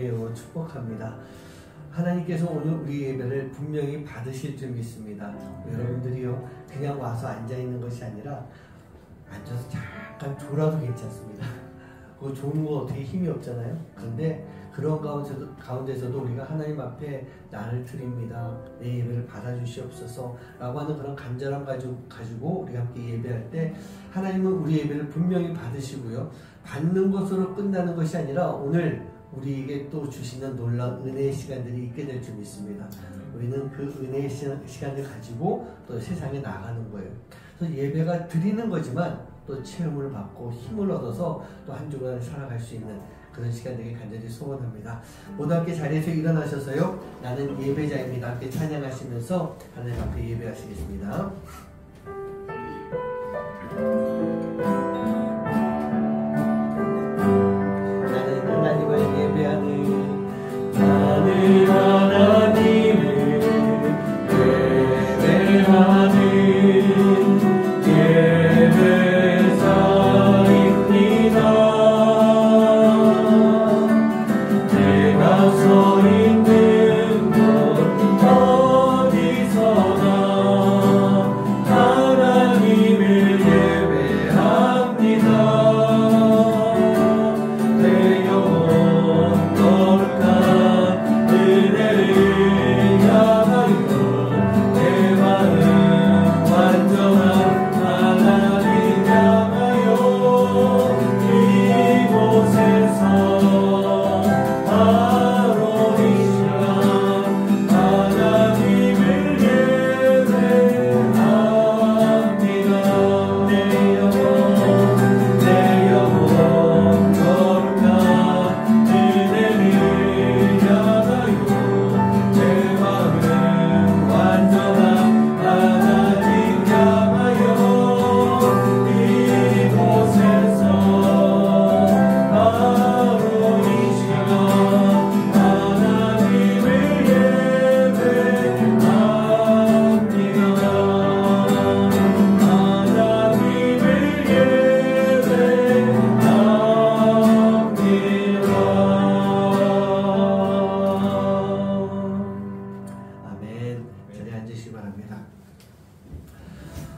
주님의 이름으로 축복합니다. 하나님께서 오늘 우리 예배를 분명히 받으실 줄 믿습니다. 여러분들이요, 그냥 와서 앉아있는 것이 아니라 앉아서 잠깐 졸아도 괜찮습니다. 그거 좋은 거 어떻게 힘이 없잖아요. 그런데 그런 가운데서도 우리가 하나님 앞에 나를 드립니다, 내 예배를 받아주시옵소서 라고 하는 그런 간절함 가지고 우리가 함께 예배할 때 하나님은 우리 예배를 분명히 받으시고요, 받는 것으로 끝나는 것이 아니라 오늘 우리에게 또 주시는 놀라운 은혜의 시간들이 있게 될 줄 믿습니다. 우리는 그 은혜의 시간을 가지고 또 세상에 나가는 거예요. 그래서 예배가 드리는 거지만 또 체험을 받고 힘을 얻어서 또 한 주간을 살아갈 수 있는 그런 시간 되길 간절히 소원합니다. 모두 함께 자리에서 일어나셔서요, 나는 예배자입니다 함께 찬양하시면서 하나님 앞에 예배하시겠습니다. 나는 하나님을 예배하는, 나는 하나님을 예배하는 예배자입니다.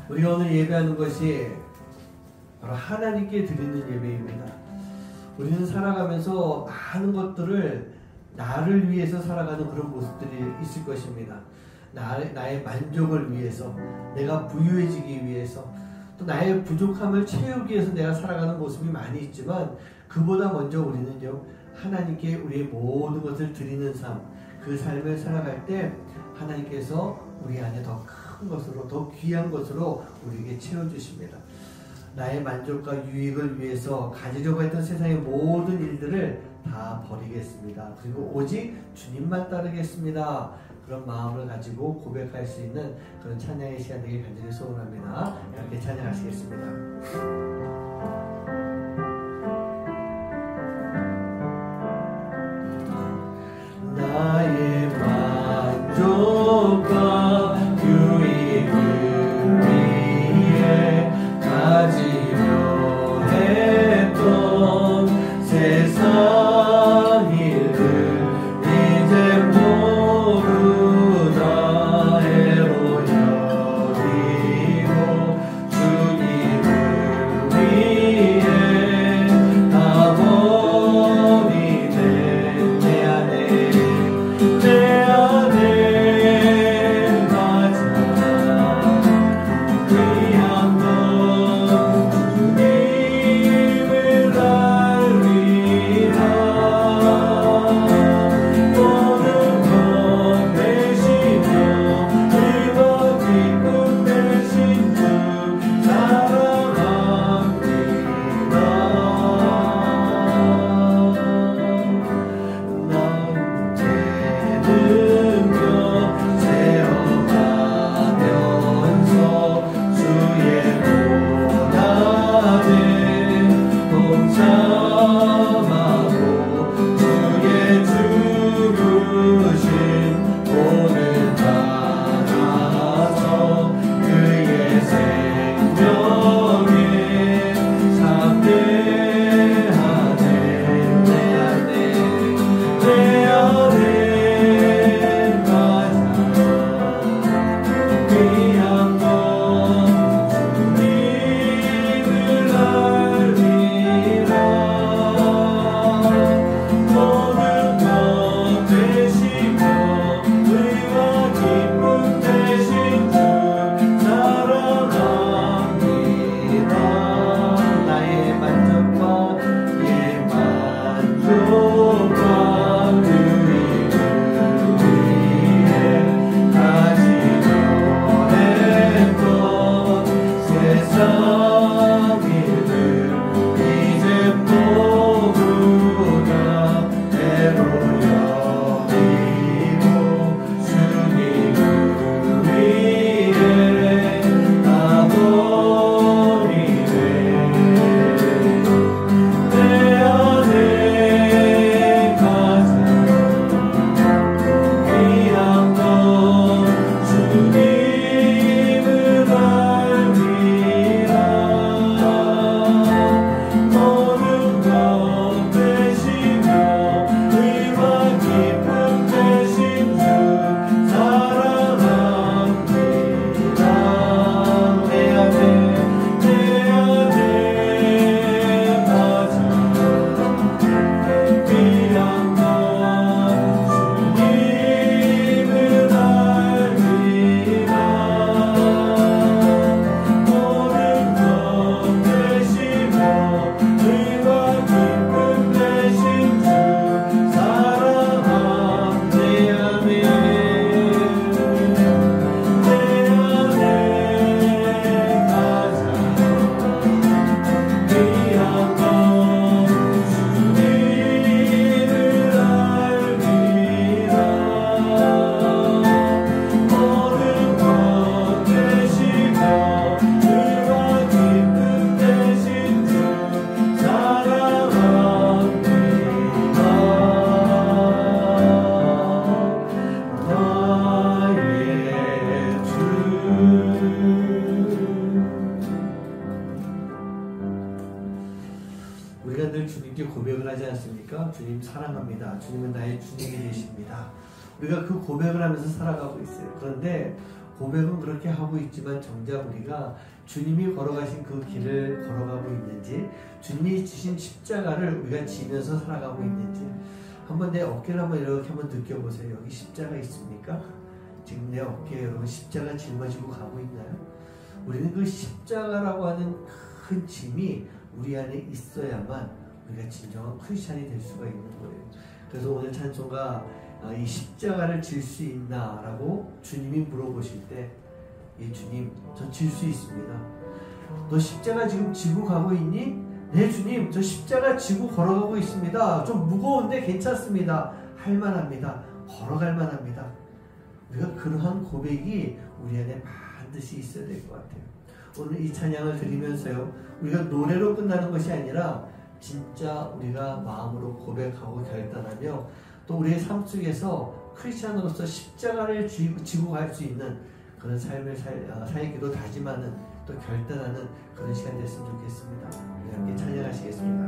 우리가 오늘 예배하는 것이 바로 하나님께 드리는 예배입니다. 우리는 살아가면서 많은 것들을 나를 위해서 살아가는 그런 모습들이 있을 것입니다. 나의 만족을 위해서, 내가 부유해지기 위해서, 또 나의 부족함을 채우기 위해서 내가 살아가는 모습이 많이 있지만, 그보다 먼저 우리는요, 하나님께 우리의 모든 것을 드리는 삶, 그 삶을 살아갈 때 하나님께서 우리 안에 더 큰 것으로, 더 귀한 것으로 우리에게 채워주십니다. 나의 만족과 유익을 위해서 가지려고 했던 세상의 모든 일들을 다 버리겠습니다. 그리고 오직 주님만 따르겠습니다. 그런 마음을 가지고 고백할 수 있는 그런 찬양의 시간 되길 간절히 소원합니다. 이렇게 찬양하시겠습니다. 나의 만족과 유익을 위해 가지려 했던 세상 일들 이제 모두 다 해로 여기고 주님을 위해 주님 사랑합니다. 주님은 나의 주님이 되십니다. 우리가 그 고백을 하면서 살아가고 있어요. 그런데 고백은 그렇게 하고 있지만 정작 우리가 주님이 걸어가신 그 길을 걸어가고 있는지, 주님이 지신 십자가를 우리가 지면서 살아가고 있는지, 한번 내 어깨를 한번 이렇게 한번 느껴보세요. 여기 십자가 있습니까? 지금 내 어깨에 여러분 십자가 짊어지고 가고 있나요? 우리는 그 십자가라고 하는 큰 짐이 우리 안에 있어야만 우리가 진정한 크리스찬이 될 수가 있는 거예요. 그래서 오늘 찬송가 이 십자가를 질 수 있나? 라고 주님이 물어보실 때, 예, 주님, 저 질 수 있습니다. 너 십자가 지금 지고 가고 있니? 네, 주님, 저 십자가 지고 걸어가고 있습니다. 좀 무거운데 괜찮습니다. 할만합니다. 걸어갈 만합니다. 우리가 그러한 고백이 우리 안에 반드시 있어야 될 것 같아요. 오늘 이 찬양을 드리면서요, 우리가 노래로 끝나는 것이 아니라 진짜 우리가 마음으로 고백하고 결단하며 또 우리의 삶 속에서 크리스찬으로서 십자가를 지고 갈 수 있는 그런 삶을 살기로 다짐하는, 또 결단하는 그런 시간 됐으면 좋겠습니다. 우리 함께 찬양하시겠습니다.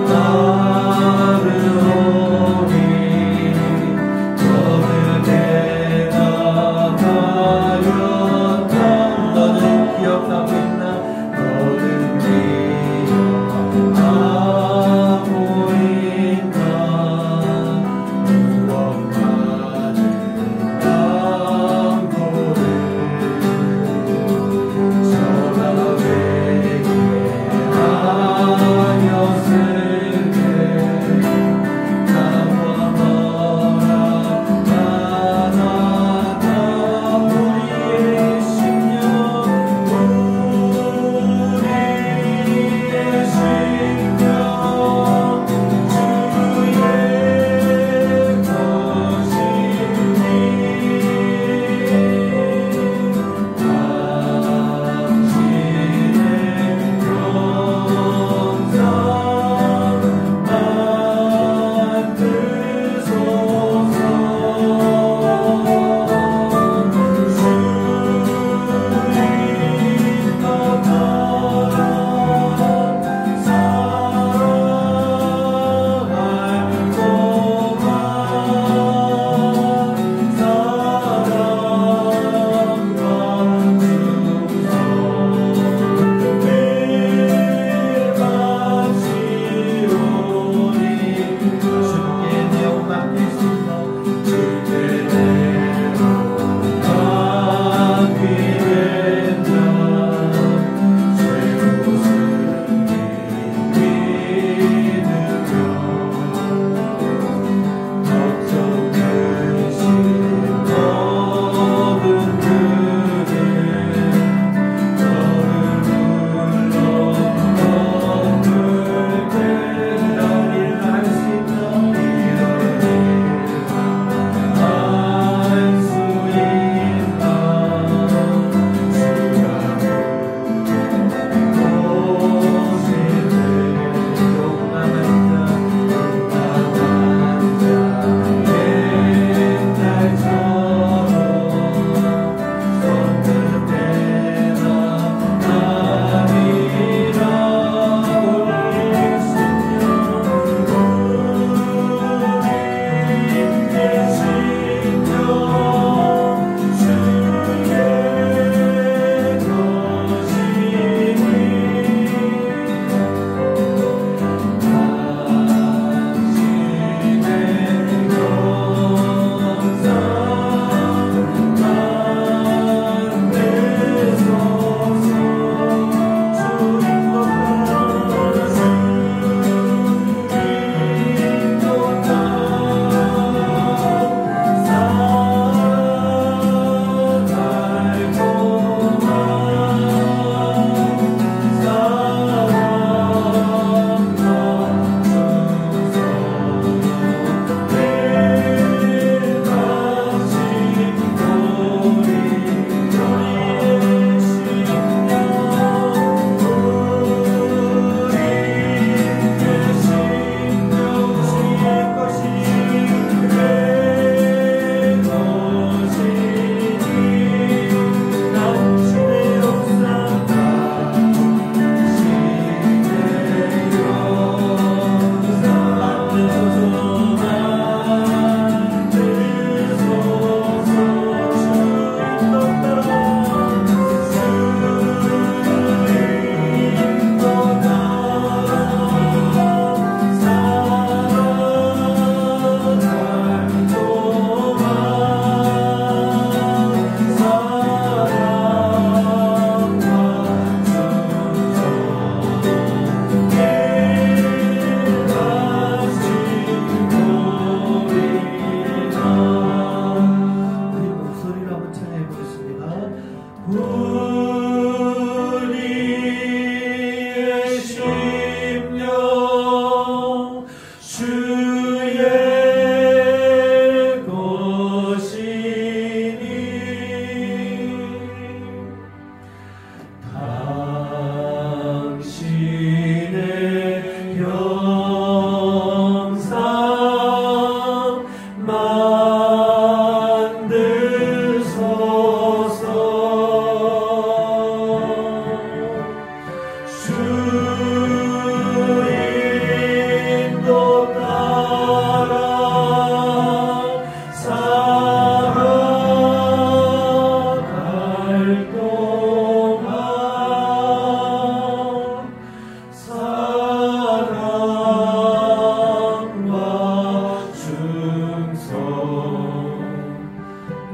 나를 오니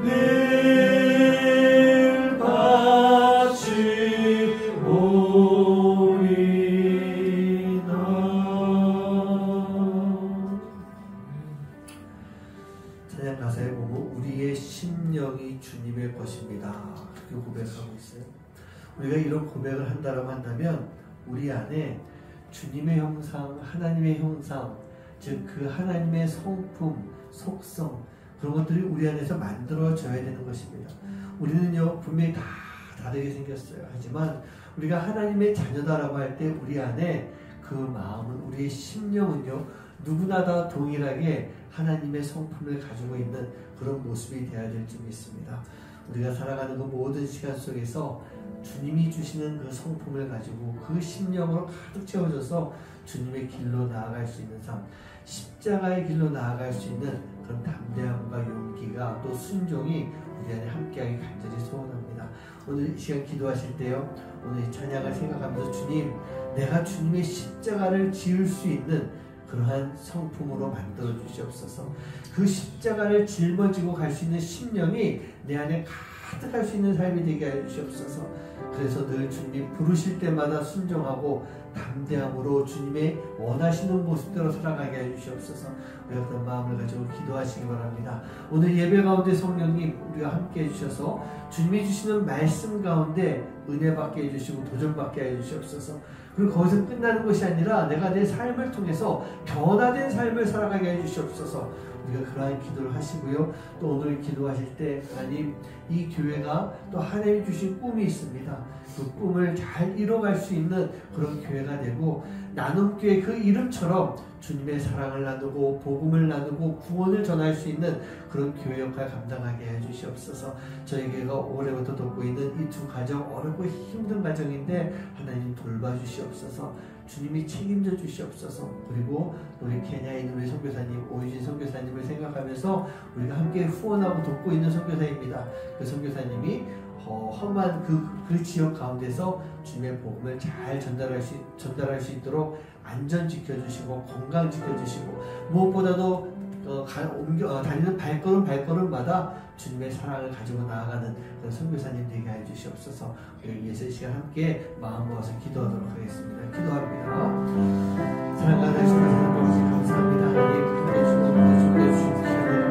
늘 바치오리나. 찬양 가사에 보면 우리의 심령이 주님의 것입니다, 그렇게 고백하고 있어요. 우리가 이런 고백을 한다면 우리 안에 주님의 형상, 하나님의 형상, 즉 그 하나님의 성품, 속성, 그런 것들이 우리 안에서 만들어져야 되는 것입니다. 우리는요 분명히 다 다르게 생겼어요. 하지만 우리가 하나님의 자녀다라고 할 때 우리 안에 그 마음은, 우리의 심령은요 누구나 다 동일하게 하나님의 성품을 가지고 있는 그런 모습이 되어야 될 줄 믿습니다. 우리가 살아가는 그 모든 시간 속에서 주님이 주시는 그 성품을 가지고 그 심령으로 가득 채워져서 주님의 길로 나아갈 수 있는 삶, 십자가의 길로 나아갈 수 있는 그런 담대함과 용기가, 또 순종이 우리 안에 함께하기 간절히 소원합니다. 오늘 이 시간 기도하실 때요, 오늘 이 찬양을 생각하면서 주님, 내가 주님의 십자가를 지을 수 있는 그러한 성품으로 만들어 주시옵소서. 그 십자가를 짊어지고 갈 수 있는 심령이 내 안에 가득할 수 있는 삶이 되게 해 주시옵소서. 그래서 늘 주님이 부르실 때마다 순종하고 담대함으로 주님의 원하시는 모습대로 살아가게 해 주시옵소서. 우리가 그런 마음을 가지고 기도하시기 바랍니다. 오늘 예배 가운데 성령님 우리가 함께 해주셔서 주님이 주시는 말씀 가운데 은혜 받게 해주시고 도전 받게 해주시옵소서. 그리고 거기서 끝나는 것이 아니라 내가 내 삶을 통해서 변화된 삶을 살아가게 해주시옵소서. 우리가 그러한 기도를 하시고요. 또 오늘 기도하실 때 하나님, 이 교회가 또 하나님이 주신 꿈이 있습니다. 그 꿈을 잘 이뤄갈 수 있는 그런 교회가 되고, 나눔교회 그 이름처럼 주님의 사랑을 나누고 복음을 나누고 구원을 전할 수 있는 그런 교회 역할 감당하게 해주시옵소서. 저희 교회가 올해부터 돕고 있는 이 두 가정, 어렵고 힘든 가정인데 하나님 돌봐주시옵소서. 주님이 책임져 주시옵소서. 그리고 우리 케냐에 있는 우리 선교사님, 오유진 선교사님을 생각하면서 우리가 함께 후원하고 돕고 있는 선교사입니다. 그 선교사님이 험한 그 지역 가운데서 주님의 복음을 잘 전달할 수 있도록 안전 지켜주시고 건강 지켜주시고, 무엇보다도 다니는 발걸음마다 주님의 사랑을 가지고 나아가는 그런 선교사님 되게 해주시옵소서. 우리 예수 시간 함께 마음 모아서 기도하도록 하겠습니다. 기도합니다. 사랑하는 하나님, 감사합니다. 하나님,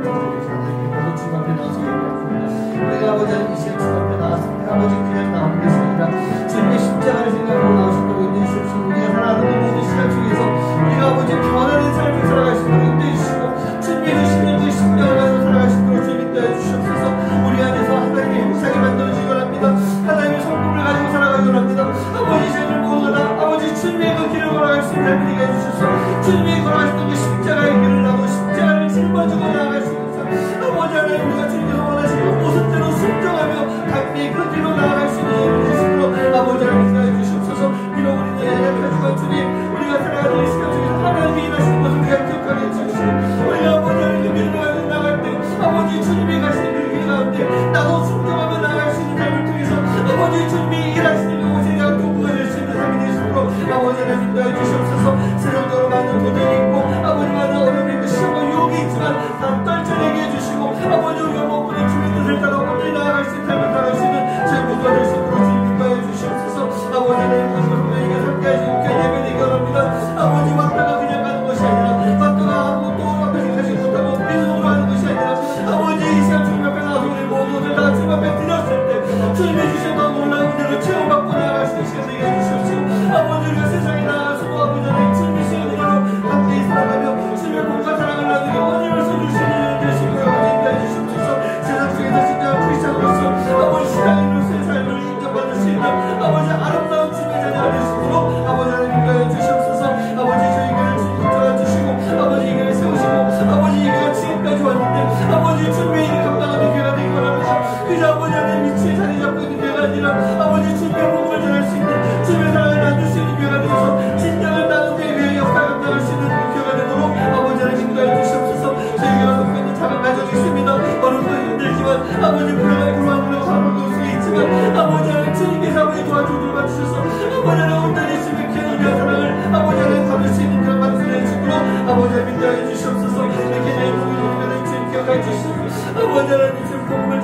모두 주님 앞에 나와서 예배합니다. 우리가 아버지 하나님, 이 시간 주님 앞에 나왔습니다. 아버지 그냥 나오는 것이 아니라 주님의 십자가를 생각하고 나오셨다고 인도해 주시옵시고, 우리가 살아가는 그 모든 시간 중에서 우리가 아버지 변화된 삶을 살아갈 수 있도록 인도해 주시고, 주님의 주시는 그 십자가를 가지고 살아갈 수 있도록 주님 인도해 주시옵소서. 우리 안에서 하나님의 형상이 만들어지기 원합니다. 하나님의 성품을 가지고 살아가기 원합니다. 아버지 죄를 모으거나 아버지 주님의 그 길을 걸어갈 수 있는 삶이 되게 해주셔서, 주님이 걸어가시는 그 십자가의 길을 나도 십자가를 짊어지고 나아갈 수 있는 삶, 아버지 하나님, 우리가 주님께서 원하시는 그 모습대로 순종하며 함께 그 길로 나아갈 수 있는 예를 주시므로 아버지 하나님 인도해 주시옵소서. 비록 우리는 약하지만 주님, 우리가 살아가는 이 시간 중에서 하나님이 일하시는 것을 우리가 기억하게 해주시고, 우리가 아버지 하나님 그 길을 가지고 나갈 때 아버지 주님이 가시는 그 길 가운데 나도 순종하며 나아갈 수 있는 삶을 통해서 아버지 주님이 일하시는 그곳에 내가 도구가 될 수 있는 삶이 되시므로 아버지 하나님 인도해 주시옵소서. 세상적으로 많은 도전이 있고 아버지 많은 어려움이 있고 시험과 유혹이 있지만 다 떨쳐내게 해주시고, 아버지 우리가 무엇보다 주님의 뜻을 따라 온전히 나아갈 수 있는 삶을 살아갈 수 있는 저희 모두가 될 수 있도록 주님 인도해 주시옵소서. 아버지 하나님, 모든 분들에게 함께하시 예배되기 원합니다. 아버지 왔다가 그냥 가는 것이 아니라, 왔다가 아무것도 아버지 가지 못하고 믿음으로 하는 것이 아니라, 아버지 이 시간 주님 앞에 나와서 우리 모두들 다 주님 앞에 드렸을 때 주님이 주신 더 놀라운 은혜를 체험받고 나아갈 수 있는 시간 되게 해주시옵시고, 아버지 우리가 세상에 나가서도 아버지 하나님 주님이 주신 은혜로 함께 살아가며 주님의 복과 사랑을 나누게 원인을 써주시는 은혜를 되시고 아버지 인도해 주시옵소서. 세상 속에서 진정한 크리스찬으로서 아버지 신앙인으로서의 삶을 인정받을 수 있는 아버지 아름다운 주님의 자녀가 될 수 있도록 아버지 하나님 인도해 주시옵소서. 아버지 저희 교회를 주님 도와주시고 아버지 이 교회를 세우시고, 아버지 이 교회가 지금까지 왔는데 아버지 주님의 일을 감당하는 교회가 되기 원합니다. 그저 아버지 하나님 위치에 자리 잡고 있는 교회가 아니라 아버지 주님의 복음을 전할 수 있는, 주님의 사랑을 나눌 수 있는 교회가 되어서 진정한 나눔 교회의 역할을 감당할 수 있는 교회가 되도록 아버지 하나님 인도해 주시옵소서. 저희 교회가 갖고 있는 작은 가정이 있습니다. 어려움도 힘들지만 아버지 불안하고 사랑도 속에 있지만 아버지 하나님 주님께서 아버지 도와주도록 와주셔서 아버지 하나님 온전히 주님의 귀한 사랑을 아버지 하나님 받을 수 있는 그런 방송의 친구로 아버지 하나님 인도해 주시옵소서. 이렇게 내 복음을 주님 기억해 주시고, 아버지 하나님 주님 복음을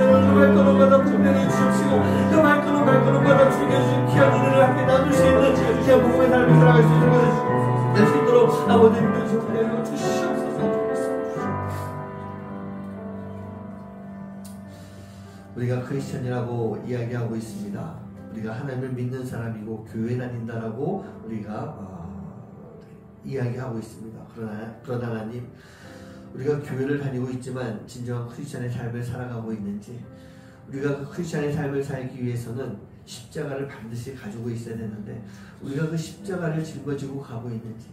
우리가 크리스천이라고 이야기하고 있습니다. 우리가 하나님을 믿는 사람이고 교회 다닌다라고 우리가 이야기하고 있습니다. 그러나 하나님, 우리가 교회를 다니고 있지만 진정한 크리스천의 삶을 살아가고 있는지, 우리가 그 크리스천의 삶을 살기 위해서는 십자가를 반드시 가지고 있어야 되는데 우리가 그 십자가를 짊어지고 가고 있는지,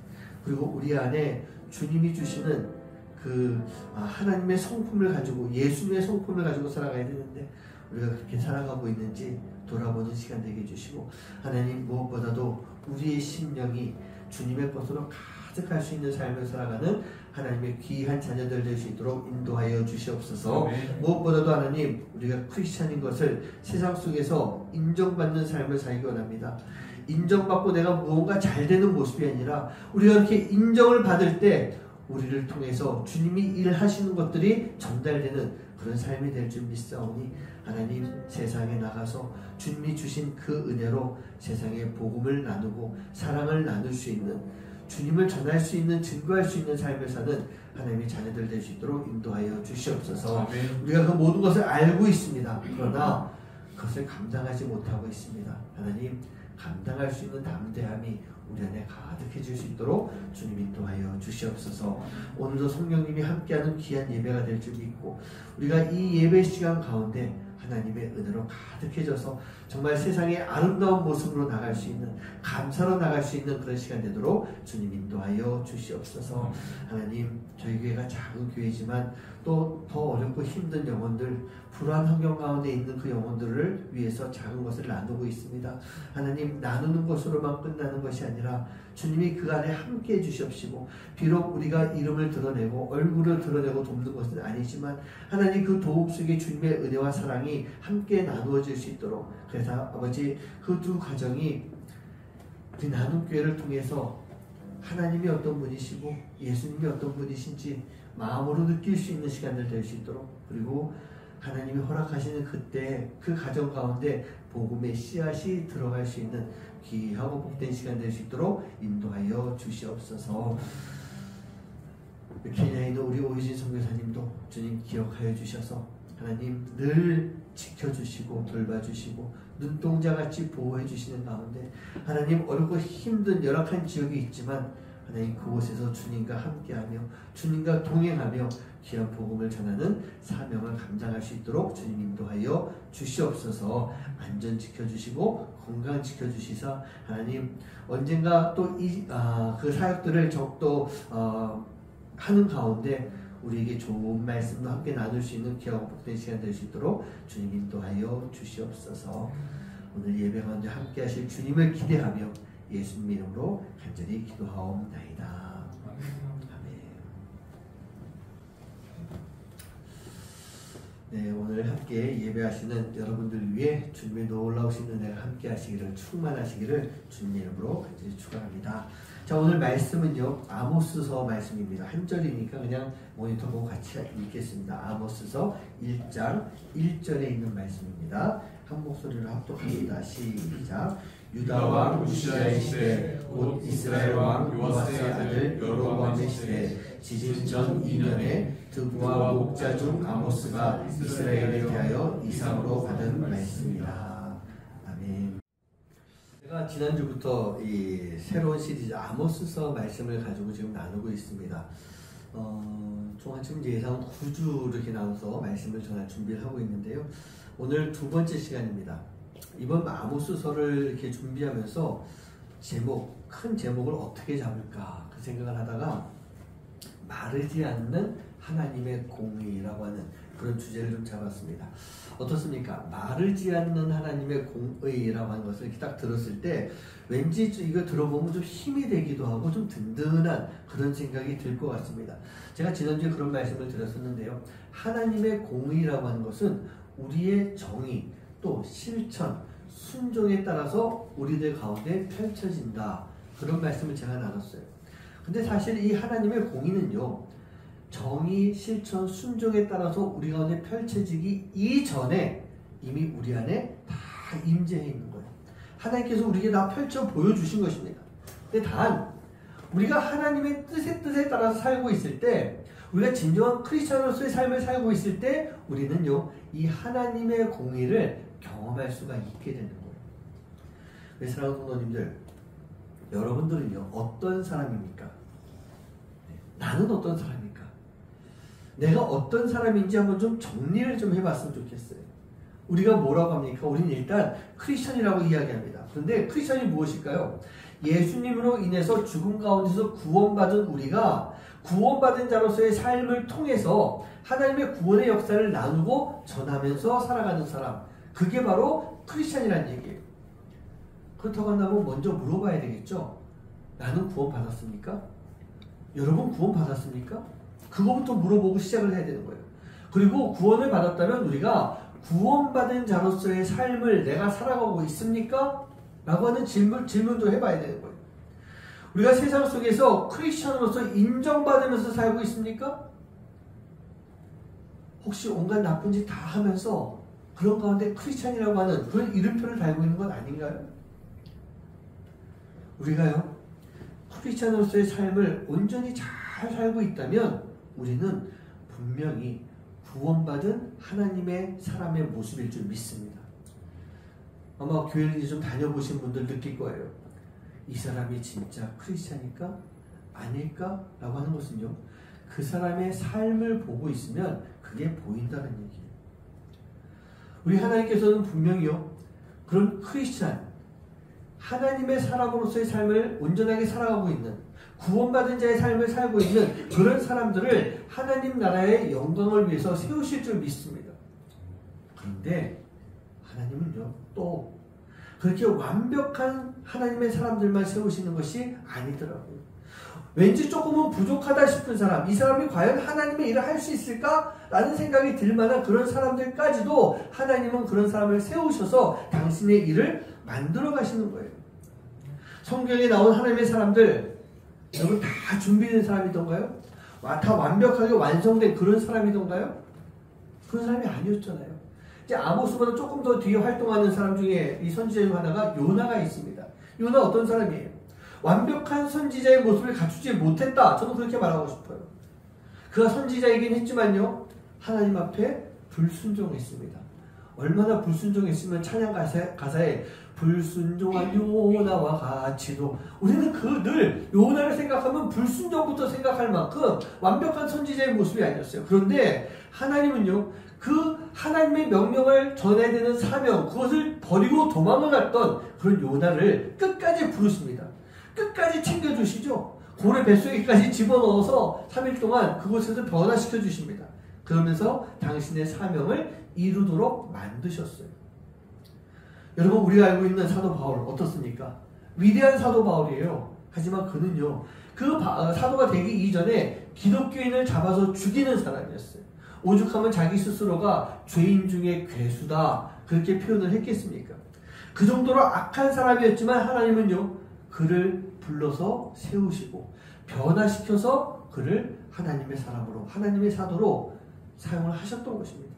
그리고 우리 안에 주님이 주시는 그 하나님의 성품을 가지고, 예수님의 성품을 가지고 살아가야 되는데 우리가 그렇게 살아가고 있는지 돌아보는 시간 되게 해주시고, 하나님 무엇보다도 우리의 심령이 주님의 것으로 가득할 수 있는 삶을 살아가는 하나님의 귀한 자녀들 될 수 있도록 인도하여 주시옵소서. 무엇보다도 하나님, 우리가 크리스찬인 것을 세상 속에서 인정받는 삶을 살기 원합니다. 인정받고 내가 무언가 잘 되는 모습이 아니라 우리가 이렇게 인정을 받을 때 우리를 통해서 주님이 일하시는 것들이 전달되는 그런 삶이 될 줄 믿사오니, 하나님 세상에 나가서 주님이 주신 그 은혜로 세상에 복음을 나누고 사랑을 나눌 수 있는, 주님을 전할 수 있는, 증거할 수 있는 삶을 사는 하나님의 자녀들 될 수 있도록 인도하여 주시옵소서. 우리가 그 모든 것을 알고 있습니다. 그러나 그것을 감당하지 못하고 있습니다. 하나님, 감당할 수 있는 담대함이 우리 안에 가득해질 수 있도록 주님 인도하여 주시옵소서. 오늘도 성령님이 함께하는 귀한 예배가 될 줄 믿고, 우리가 이 예배 시간 가운데 하나님의 은혜로 가득해져서 정말 세상의 아름다운 모습으로 나갈 수 있는, 감사로 나갈 수 있는 그런 시간 되도록 주님 인도하여 주시옵소서. 하나님, 저희 교회가 작은 교회지만 또 더 어렵고 힘든 영혼들, 불안한 환경 가운데 있는 그 영혼들을 위해서 작은 것을 나누고 있습니다. 하나님, 나누는 것으로만 끝나는 것이 아니라 주님이 그 안에 함께 해주시옵시고, 비록 우리가 이름을 드러내고 얼굴을 드러내고 돕는 것은 아니지만 하나님 그 도움 속에 주님의 은혜와 사랑이 함께 나누어질 수 있도록, 그래서 아버지, 그 두 가정이 우리 나눔교회를 통해서 하나님이 어떤 분이시고 예수님이 어떤 분이신지 마음으로 느낄 수 있는 시간들 될 수 있도록, 그리고 하나님이 허락하시는 그때 그 가정 가운데 복음의 씨앗이 들어갈 수 있는 귀하고 복된 시간 될 수 있도록 인도하여 주시옵소서. 케냐에 있는 우리 오이진 선교사님도 주님 기억하여 주셔서 하나님 늘 지켜주시고 돌봐주시고 눈동자같이 보호해 주시는 가운데, 하나님 어렵고 힘든 열악한 지역이 있지만 하나님 그곳에서 주님과 함께하며 주님과 동행하며 귀한 복음을 전하는 사명을 감당할 수 있도록 주님 인도하여 주시옵소서. 안전 지켜주시고 건강 지켜주시사 하나님 언젠가 또 그 사역들을 또 하는 가운데 우리에게 좋은 말씀도 함께 나눌 수 있는 귀하고 복된 시간 될 수 있도록 주님 인도하여 주시옵소서. 오늘 예배 가운데 함께 하실 주님을 기대하며 예수님 이름으로 간절히 기도하옵나이다. 아멘. 네, 오늘 함께 예배하시는 여러분들 위해 주님의 놀라우신 은혜가 함께 하시기를, 충만하시기를 주님 이름으로 간절히 축원합니다. 자, 오늘 말씀은요, 아모스서 말씀입니다. 한 절이니까 그냥 모니터 보고 같이 읽겠습니다. 아모스서 1장 1절에 있는 말씀입니다. 한 목소리로 합독합니다. 시작. 유다 왕 우시아의 시대, 곧 이스라엘 왕 요아스의 아들 여로보암의 시대, 지진 전 2년에 득과 목자 중 아모스가 이스라엘에 대하여 이상으로 받은 말씀이다. 아멘. 제가 지난주부터 이 새로운 시리즈 아모스서 말씀을 가지고 지금 나누고 있습니다. 총 지금 예상 9주 이렇게 나눠서 말씀을 전할 준비를 하고 있는데요. 오늘 두 번째 시간입니다. 이번 아모스서를 이렇게 준비하면서 큰 제목을 어떻게 잡을까 그 생각을 하다가 마르지 않는 하나님의 공의라고 하는 그런 주제를 좀 잡았습니다. 어떻습니까? 마르지 않는 하나님의 공의라고 하는 것을 이렇게 딱 들었을 때 왠지 이거 들어보면 좀 힘이 되기도 하고 좀 든든한 그런 생각이 들 것 같습니다. 제가 지난주에 그런 말씀을 드렸었는데요. 하나님의 공의라고 하는 것은 우리의 정의, 또 실천, 순종에 따라서 우리들 가운데 펼쳐진다. 그런 말씀을 제가 나눴어요. 근데 사실 이 하나님의 공의는요, 정의, 실천, 순종에 따라서 우리 가운데 펼쳐지기 이전에 이미 우리 안에 다 임재해 있는 거예요. 하나님께서 우리에게 다 펼쳐 보여주신 것입니다. 근데 단 우리가 하나님의 뜻에 따라서 살고 있을 때 우리가 진정한 크리스천으로서의 삶을 살고 있을 때 우리는요, 이 하나님의 공의를 경험할 수가 있게 되는 거예요. 사랑하는 성도님들, 여러분들은요, 어떤 사람입니까? 나는 어떤 사람입니까? 내가 어떤 사람인지 한번 좀 정리를 좀 해봤으면 좋겠어요. 우리가 뭐라고 합니까? 우리는 일단 크리스천이라고 이야기합니다. 그런데 크리스천이 무엇일까요? 예수님으로 인해서 죽음 가운데서 구원받은 우리가 구원받은 자로서의 삶을 통해서 하나님의 구원의 역사를 나누고 전하면서 살아가는 사람, 그게 바로 크리스천이라는 얘기예요. 그렇다고 한다면 먼저 물어봐야 되겠죠? 나는 구원받았습니까? 여러분 구원받았습니까? 그거부터 물어보고 시작을 해야 되는 거예요. 그리고 구원을 받았다면 우리가 구원받은 자로서의 삶을 내가 살아가고 있습니까? 라고 하는 질문도 해봐야 되는 거예요. 우리가 세상 속에서 크리스천으로서 인정받으면서 살고 있습니까? 혹시 온갖 나쁜 짓 다 하면서 그런 가운데 크리스천이라고 하는 그런 이름표를 달고 있는 건 아닌가요? 우리가요, 크리스천으로서의 삶을 온전히 잘 살고 있다면 우리는 분명히 구원받은 하나님의 사람의 모습일 줄 믿습니다. 아마 교회를 이제 좀 다녀보신 분들 느낄 거예요. 이 사람이 진짜 크리스찬일까? 아닐까? 라고 하는 것은요, 그 사람의 삶을 보고 있으면 그게 보인다는 얘기예요. 우리 하나님께서는 분명히요, 그런 크리스찬, 하나님의 사람으로서의 삶을 온전하게 살아가고 있는, 구원받은 자의 삶을 살고 있는 그런 사람들을 하나님 나라의 영광을 위해서 세우실 줄 믿습니다. 그런데 하나님은요, 또 그렇게 완벽한 하나님의 사람들만 세우시는 것이 아니더라고요. 왠지 조금은 부족하다 싶은 사람, 이 사람이 과연 하나님의 일을 할 수 있을까? 라는 생각이 들 만한 그런 사람들까지도 하나님은 그런 사람을 세우셔서 당신의 일을 만들어 가시는 거예요. 성경에 나온 하나님의 사람들, 여러분 다 준비된 사람이던가요? 다 완벽하게 완성된 그런 사람이던가요? 그런 사람이 아니었잖아요. 이제 아모스보다 조금 더 뒤에 활동하는 사람 중에 이 선지자 중 하나가 요나가 있습니다. 요나 어떤 사람이에요? 완벽한 선지자의 모습을 갖추지 못했다. 저는 그렇게 말하고 싶어요. 그가 선지자이긴 했지만요, 하나님 앞에 불순종했습니다. 얼마나 불순종했으면 찬양 가사에 불순종한 요나와 같이도, 우리는 늘 요나를 생각하면 불순종부터 생각할 만큼 완벽한 선지자의 모습이 아니었어요. 그런데 하나님은요, 그 하나님의 명령을 전해야 되는 사명, 그것을 버리고 도망을 갔던 그런 요나를 끝까지 부르십니다. 끝까지 챙겨주시죠. 고래 뱃속에까지 집어넣어서 3일 동안 그곳에서 변화시켜 주십니다. 그러면서 당신의 사명을 이루도록 만드셨어요. 여러분, 우리가 알고 있는 사도 바울 어떻습니까? 위대한 사도 바울이에요. 하지만 그는요, 그 사도가 되기 이전에 기독교인을 잡아서 죽이는 사람이었어요. 오죽하면 자기 스스로가 죄인 중에 괴수다, 그렇게 표현을 했겠습니까? 그 정도로 악한 사람이었지만 하나님은요, 그를 불러서 세우시고 변화시켜서 그를 하나님의 사람으로, 하나님의 사도로 사용을 하셨던 것입니다.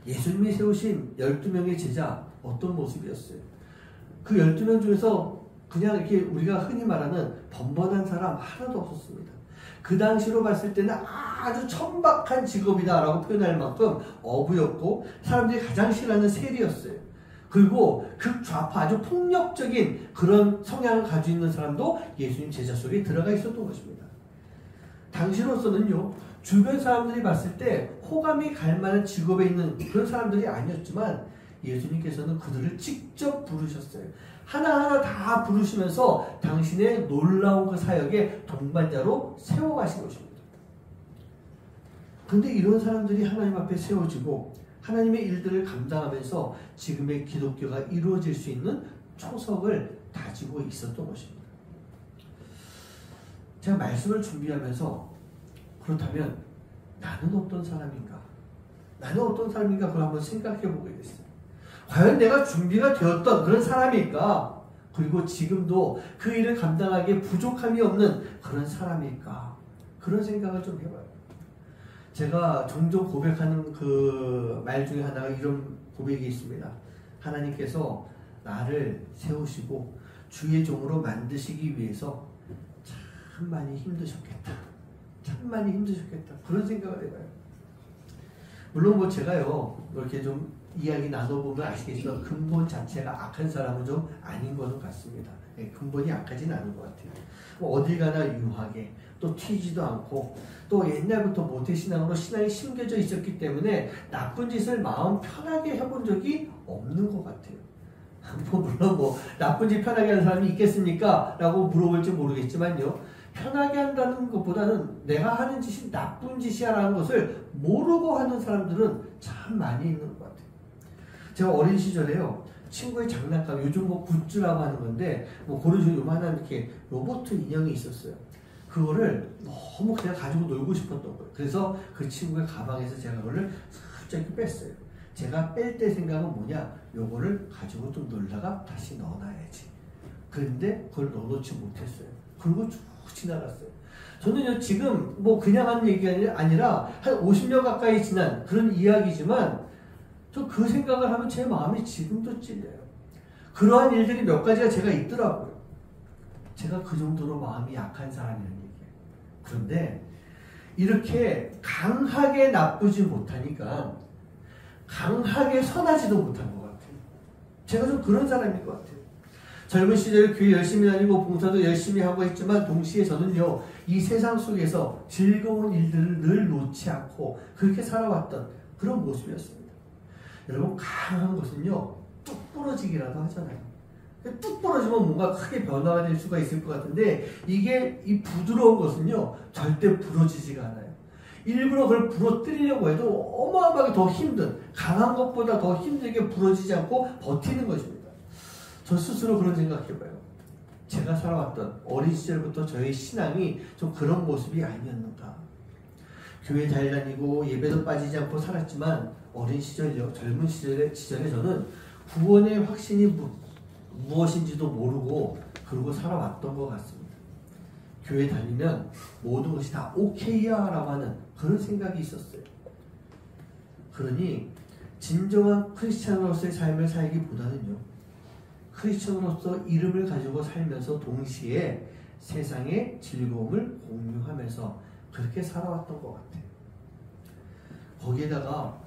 예수님이 세우신 12명의 제자, 어떤 모습이었어요? 그 12명 중에서 그냥 이렇게 우리가 흔히 말하는 번번한 사람 하나도 없었습니다. 그 당시로 봤을 때는 아주 천박한 직업이다 라고 표현할 만큼 어부였고, 사람들이 가장 싫어하는 세리였어요. 그리고 극좌파, 아주 폭력적인 그런 성향을 가지고 있는 사람도 예수님 제자 속에 들어가 있었던 것입니다. 당시로서는요, 주변 사람들이 봤을 때 호감이 갈 만한 직업에 있는 그런 사람들이 아니었지만 예수님께서는 그들을 직접 부르셨어요. 하나하나 다 부르시면서 당신의 놀라운 그 사역의 동반자로 세워가신 것입니다. 그런데 이런 사람들이 하나님 앞에 세워지고 하나님의 일들을 감당하면서 지금의 기독교가 이루어질 수 있는 초석을 다지고 있었던 것입니다. 제가 말씀을 준비하면서 그렇다면 나는 어떤 사람인가? 나는 어떤 사람인가? 그걸 한번 생각해 보게 됐어요. 과연 내가 준비가 되었던 그런 사람일까? 그리고 지금도 그 일을 감당하기에 부족함이 없는 그런 사람일까? 그런 생각을 좀 해봐요. 제가 종종 고백하는 그 말 중에 하나가 이런 고백이 있습니다. 하나님께서 나를 세우시고 주의 종으로 만드시기 위해서 참 많이 힘드셨겠다. 참 많이 힘드셨겠다. 그런 생각을 해봐요. 물론 뭐 제가요, 이렇게 좀 이야기 나눠보면 아시겠지만 근본 자체가 악한 사람은 좀 아닌 것은 같습니다. 근본이 악하진 않은 것 같아요. 어딜 가나 유하게, 또 튀지도 않고, 또 옛날부터 모태신앙으로 신앙이 심겨져 있었기 때문에 나쁜 짓을 마음 편하게 해본 적이 없는 것 같아요. 물론 나쁜 짓 편하게 하는 사람이 있겠습니까? 라고 물어볼지 모르겠지만요. 편하게 한다는 것보다는 내가 하는 짓이 나쁜 짓이야 라는 것을 모르고 하는 사람들은 참 많이 있는 것 같아요. 제가 어린 시절에요, 친구의 장난감, 요즘 굿즈라고 하는 건데, 그런 식으로 요만한 이렇게 로봇 인형이 있었어요. 그거를 너무 그냥 가지고 놀고 싶었던 거예요. 그래서 그 친구의 가방에서 제가 그거를 살짝 뺐어요. 제가 뺄 때 생각은 뭐냐, 요거를 가지고 좀 놀다가 다시 넣어놔야지. 그런데 그걸 넣어놓지 못했어요. 그리고 쭉 지나갔어요. 저는요, 지금 그냥 한 얘기가 아니라 한 50년 가까이 지난 그런 이야기지만, 저 그 생각을 하면 제 마음이 지금도 찔려요. 그러한 일들이 몇 가지가 제가 있더라고요. 제가 그 정도로 마음이 약한 사람이라는 얘기예요. 그런데 이렇게 강하게 나쁘지 못하니까 강하게 선하지도 못한 것 같아요. 제가 좀 그런 사람인 것 같아요. 젊은 시절에 교회 열심히 다니고 봉사도 열심히 하고 했지만 동시에 저는요, 이 세상 속에서 즐거운 일들을 늘 놓지 않고 그렇게 살아왔던 그런 모습이었습니다. 여러분, 강한 것은요, 뚝 부러지기라도 하잖아요. 뚝 부러지면 뭔가 크게 변화가 될 수가 있을 것 같은데, 이 부드러운 것은요, 절대 부러지지가 않아요. 일부러 그걸 부러뜨리려고 해도 어마어마하게 더 힘든, 강한 것보다 더 힘들게 부러지지 않고 버티는 것입니다. 저 스스로 그런 생각해봐요. 제가 살아왔던 어린 시절부터 저의 신앙이 좀 그런 모습이 아니었는가. 교회 잘 다니고 예배도 빠지지 않고 살았지만 어린 시절이요, 젊은 시절에 저는 구원의 확신이 무엇인지도 모르고 그러고 살아왔던 것 같습니다. 교회 다니면 모든 것이 다 오케이야 라고 하는 그런 생각이 있었어요. 그러니 진정한 크리스찬으로서의 삶을 살기보다는요, 크리스찬으로서 이름을 가지고 살면서 동시에 세상의 즐거움을 공유하면서 그렇게 살아왔던 것 같아요. 거기에다가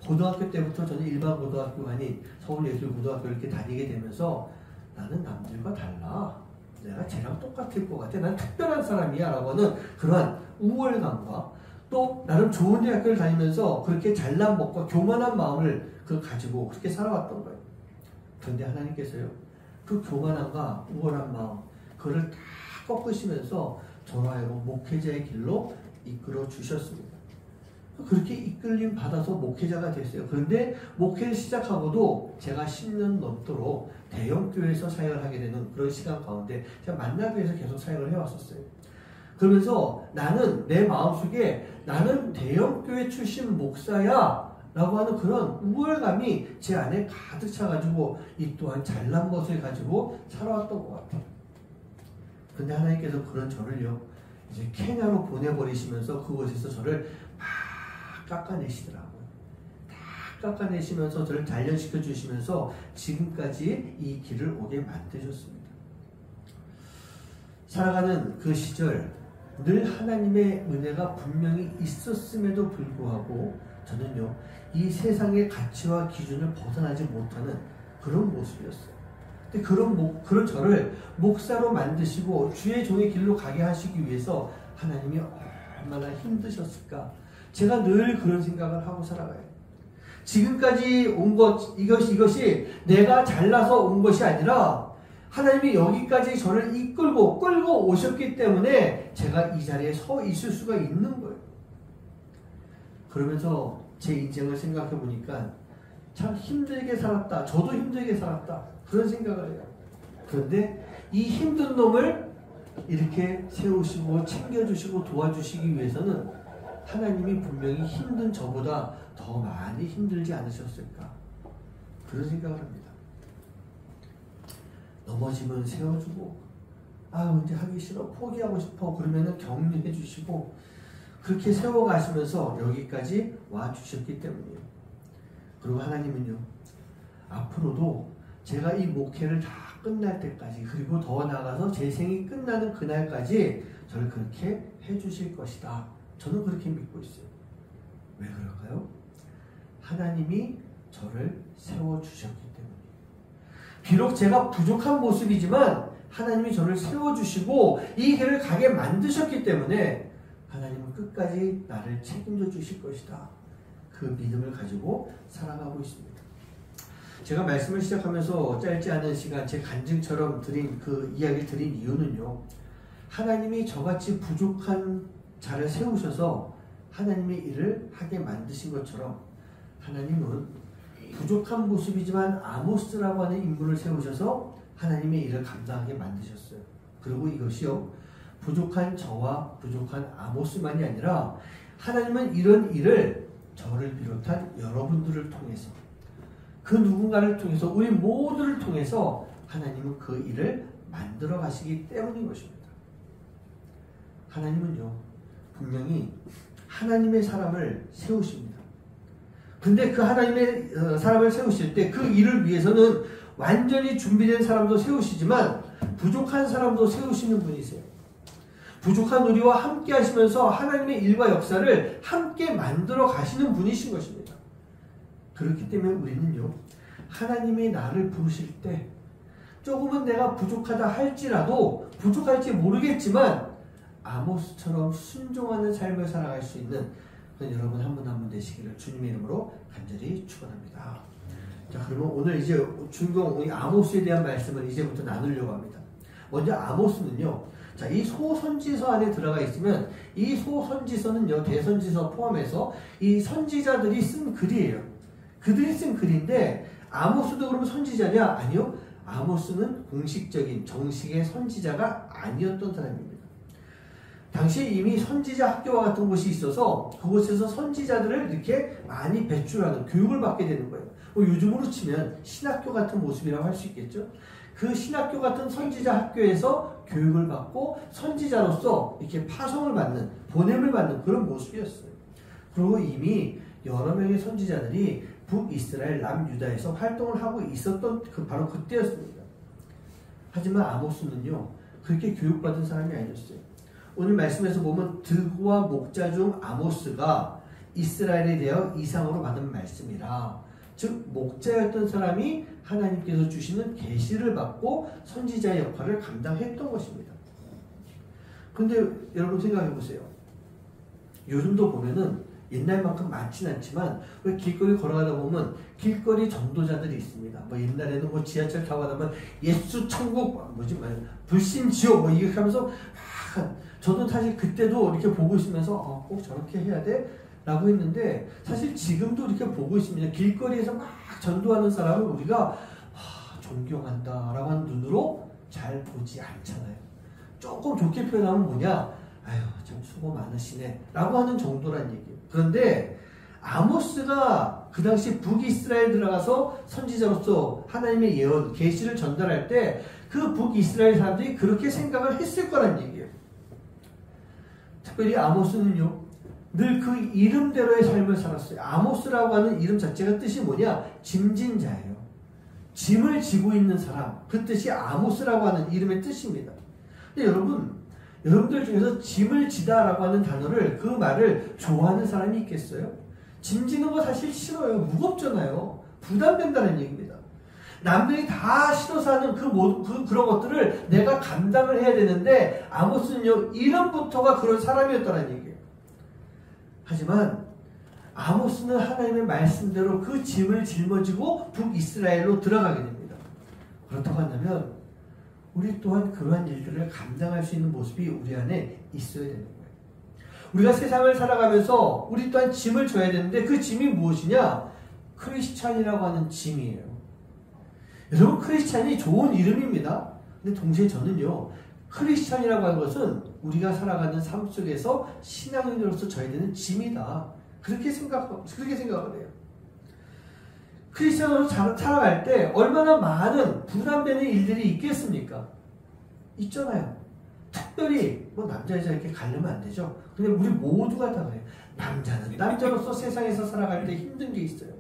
고등학교 때부터 저는 일반 고등학교 아닌 서울예술고등학교 이렇게 다니게 되면서 나는 남들과 달라. 내가 쟤랑 똑같을 것 같아. 난 특별한 사람이야 라고 하는 그러한 우월감과 또 나름 좋은 대학교를 다니면서 그렇게 잘난 법과 교만한 마음을 가지고 그렇게 살아왔던 거예요. 그런데 하나님께서요, 그 교만함과 우월한 마음, 그거를 다 꺾으시면서 저로 하여금 목회자의 길로 이끌어 주셨습니다. 그렇게 이끌림 받아서 목회자가 됐어요. 그런데 목회를 시작하고도 제가 10년 넘도록 대형교회에서 사역을 하게 되는 그런 시간 가운데 제가 만나교회에서 계속 사역을 해왔었어요. 그러면서 나는 내 마음속에 나는 대형교회 출신 목사야 라고 하는 그런 우월감이 제 안에 가득 차가지고 이 또한 잘난 것을 가지고 살아왔던 것 같아요. 그런데 하나님께서 그런 저를요, 이제 케냐로 보내버리시면서 그곳에서 저를 깎아내시더라고요. 다 깎아내시면서 저를 단련시켜 주시면서 지금까지 이 길을 오게 만드셨습니다. 살아가는 그 시절 늘 하나님의 은혜가 분명히 있었음에도 불구하고 저는요, 이 세상의 가치와 기준을 벗어나지 못하는 그런 모습이었어요. 근데 그런 저를 목사로 만드시고 주의 종의 길로 가게 하시기 위해서 하나님이 얼마나 힘드셨을까. 제가 늘 그런 생각을 하고 살아가요. 지금까지 온 것, 이것이 내가 잘나서 온 것이 아니라 하나님이 여기까지 저를 끌고 오셨기 때문에 제가 이 자리에 서 있을 수가 있는 거예요. 그러면서 제 인생을 생각해 보니까 참 힘들게 살았다. 저도 힘들게 살았다. 그런 생각을 해요. 그런데 이 힘든 놈을 이렇게 세우시고 챙겨주시고 도와주시기 위해서는 하나님이 분명히 힘든 저보다 더 많이 힘들지 않으셨을까. 그런 생각을 합니다. 넘어지면 세워주고, 이제 하기 싫어, 포기하고 싶어, 그러면은 격려해 주시고, 그렇게 세워가시면서 여기까지 와주셨기 때문이에요. 그리고 하나님은요, 앞으로도 제가 이 목회를 다 끝날 때까지, 그리고 더 나아가서 제 생이 끝나는 그날까지 저를 그렇게 해주실 것이다. 저는 그렇게 믿고 있어요. 왜 그럴까요? 하나님이 저를 세워주셨기 때문에. 비록 제가 부족한 모습이지만 하나님이 저를 세워주시고 이 길을 가게 만드셨기 때문에 하나님은 끝까지 나를 책임져 주실 것이다. 그 믿음을 가지고 살아가고 있습니다. 제가 말씀을 시작하면서 짧지 않은 시간 제 간증처럼 드린 그 이야기 드린 이유는요. 하나님이 저같이 부족한 자를 세우셔서 하나님의 일을 하게 만드신 것처럼 하나님은 부족한 모습이지만 아모스라고 하는 인물을 세우셔서 하나님의 일을 감당하게 만드셨어요. 그리고 이것이요. 부족한 저와 부족한 아모스만이 아니라 하나님은 이런 일을 저를 비롯한 여러분들을 통해서 그 누군가를 통해서 우리 모두를 통해서 하나님은 그 일을 만들어 가시기 때문인 것입니다. 하나님은요. 분명히 하나님의 사람을 세우십니다. 근데 그 하나님의 사람을 세우실 때 그 일을 위해서는 완전히 준비된 사람도 세우시지만 부족한 사람도 세우시는 분이세요. 부족한 우리와 함께 하시면서 하나님의 일과 역사를 함께 만들어 가시는 분이신 것입니다. 그렇기 때문에 우리는요. 하나님이 나를 부르실 때 조금은 내가 부족하다 할지라도 부족할지 모르겠지만 아모스처럼 순종하는 삶을 살아갈 수 있는 여러분 한 분 한 분 되시기를 주님의 이름으로 간절히 축원합니다. 자, 그러면 오늘 이제 중공 아모스에 대한 말씀을 이제부터 나누려고 합니다. 먼저 아모스는요. 자, 이 소선지서 안에 들어가 있으면 이 소선지서는요. 대선지서 포함해서 이 선지자들이 쓴 글이에요. 그들이 쓴 글인데 아모스도 그러면 선지자냐? 아니요. 아모스는 공식적인 정식의 선지자가 아니었던 사람입니다. 당시에 이미 선지자 학교와 같은 곳이 있어서 그곳에서 선지자들을 이렇게 많이 배출하는 교육을 받게 되는 거예요. 요즘으로 치면 신학교 같은 모습이라고 할 수 있겠죠. 그 신학교 같은 선지자 학교에서 교육을 받고 선지자로서 이렇게 파송을 받는, 보냄을 받는 그런 모습이었어요. 그리고 이미 여러 명의 선지자들이 북이스라엘 남유다에서 활동을 하고 있었던 바로 그때였습니다. 하지만 아모스는요. 그렇게 교육받은 사람이 아니었어요. 오늘 말씀에서 보면 드고와 목자 중 아모스가 이스라엘에 대하여 이상으로 받은 말씀이라, 즉 목자였던 사람이 하나님께서 주시는 계시를 받고 선지자의 역할을 감당했던 것입니다. 그런데 여러분 생각해 보세요. 요즘도 보면은 옛날만큼 많지는 않지만 왜 길거리 걸어가다 보면 길거리 전도자들이 있습니다. 뭐 옛날에는 뭐 지하철 타고 가다 보면 예수 천국 불신 지옥 뭐 이렇게 하면서 저도 사실 그때도 이렇게 보고 있으면서 꼭 저렇게 해야 돼? 라고 했는데 사실 지금도 이렇게 보고 있습니다. 길거리에서 막 전도하는 사람을 우리가 존경한다 라고 하는 눈으로 잘 보지 않잖아요. 조금 좋게 표현하면 뭐냐? 아유 참 수고 많으시네 라고 하는 정도란 얘기예요. 그런데 아모스가 그 당시 북이스라엘 들어가서 선지자로서 하나님의 예언, 계시를 전달할 때 그 북이스라엘 사람들이 그렇게 생각을 했을 거란 얘기예요. 특별히 아모스는요. 늘 그 이름대로의 삶을 살았어요. 아모스라고 하는 이름 자체가 뜻이 뭐냐? 짐진 자예요. 짐을 지고 있는 사람. 그 뜻이 아모스라고 하는 이름의 뜻입니다. 근데 여러분들 중에서 짐을 지다라고 하는 단어를, 그 말을 좋아하는 사람이 있겠어요? 짐 지는 거 사실 싫어요. 무겁잖아요. 부담된다는 얘기입니다. 남들이 다 싫어서 하는 그런 것들을 내가 감당을 해야 되는데 아모스는요. 이름부터가 그런 사람이었다는 얘기예요. 하지만 아모스는 하나님의 말씀대로 그 짐을 짊어지고 북이스라엘로 들어가게 됩니다. 그렇다고 한다면 우리 또한 그러한 일들을 감당할 수 있는 모습이 우리 안에 있어야 되는 거예요. 우리가 세상을 살아가면서 우리 또한 짐을 져야 되는데 그 짐이 무엇이냐? 크리스찬이라고 하는 짐이에요. 여러분 크리스찬이 좋은 이름입니다. 근데 동시에 저는요. 크리스찬이라고 하는 것은 우리가 살아가는 삶 속에서 신앙인으로서 져야 되는 짐이다. 그렇게 생각을 해요. 크리스찬으로 살아갈 때 얼마나 많은 부담되는 일들이 있겠습니까? 있잖아요. 특별히 남자 여자 이렇게 가려면 안 되죠. 근데 우리 모두가 다 그래요. 남자는 남자로서 세상에서 살아갈 때 힘든 게 있어요.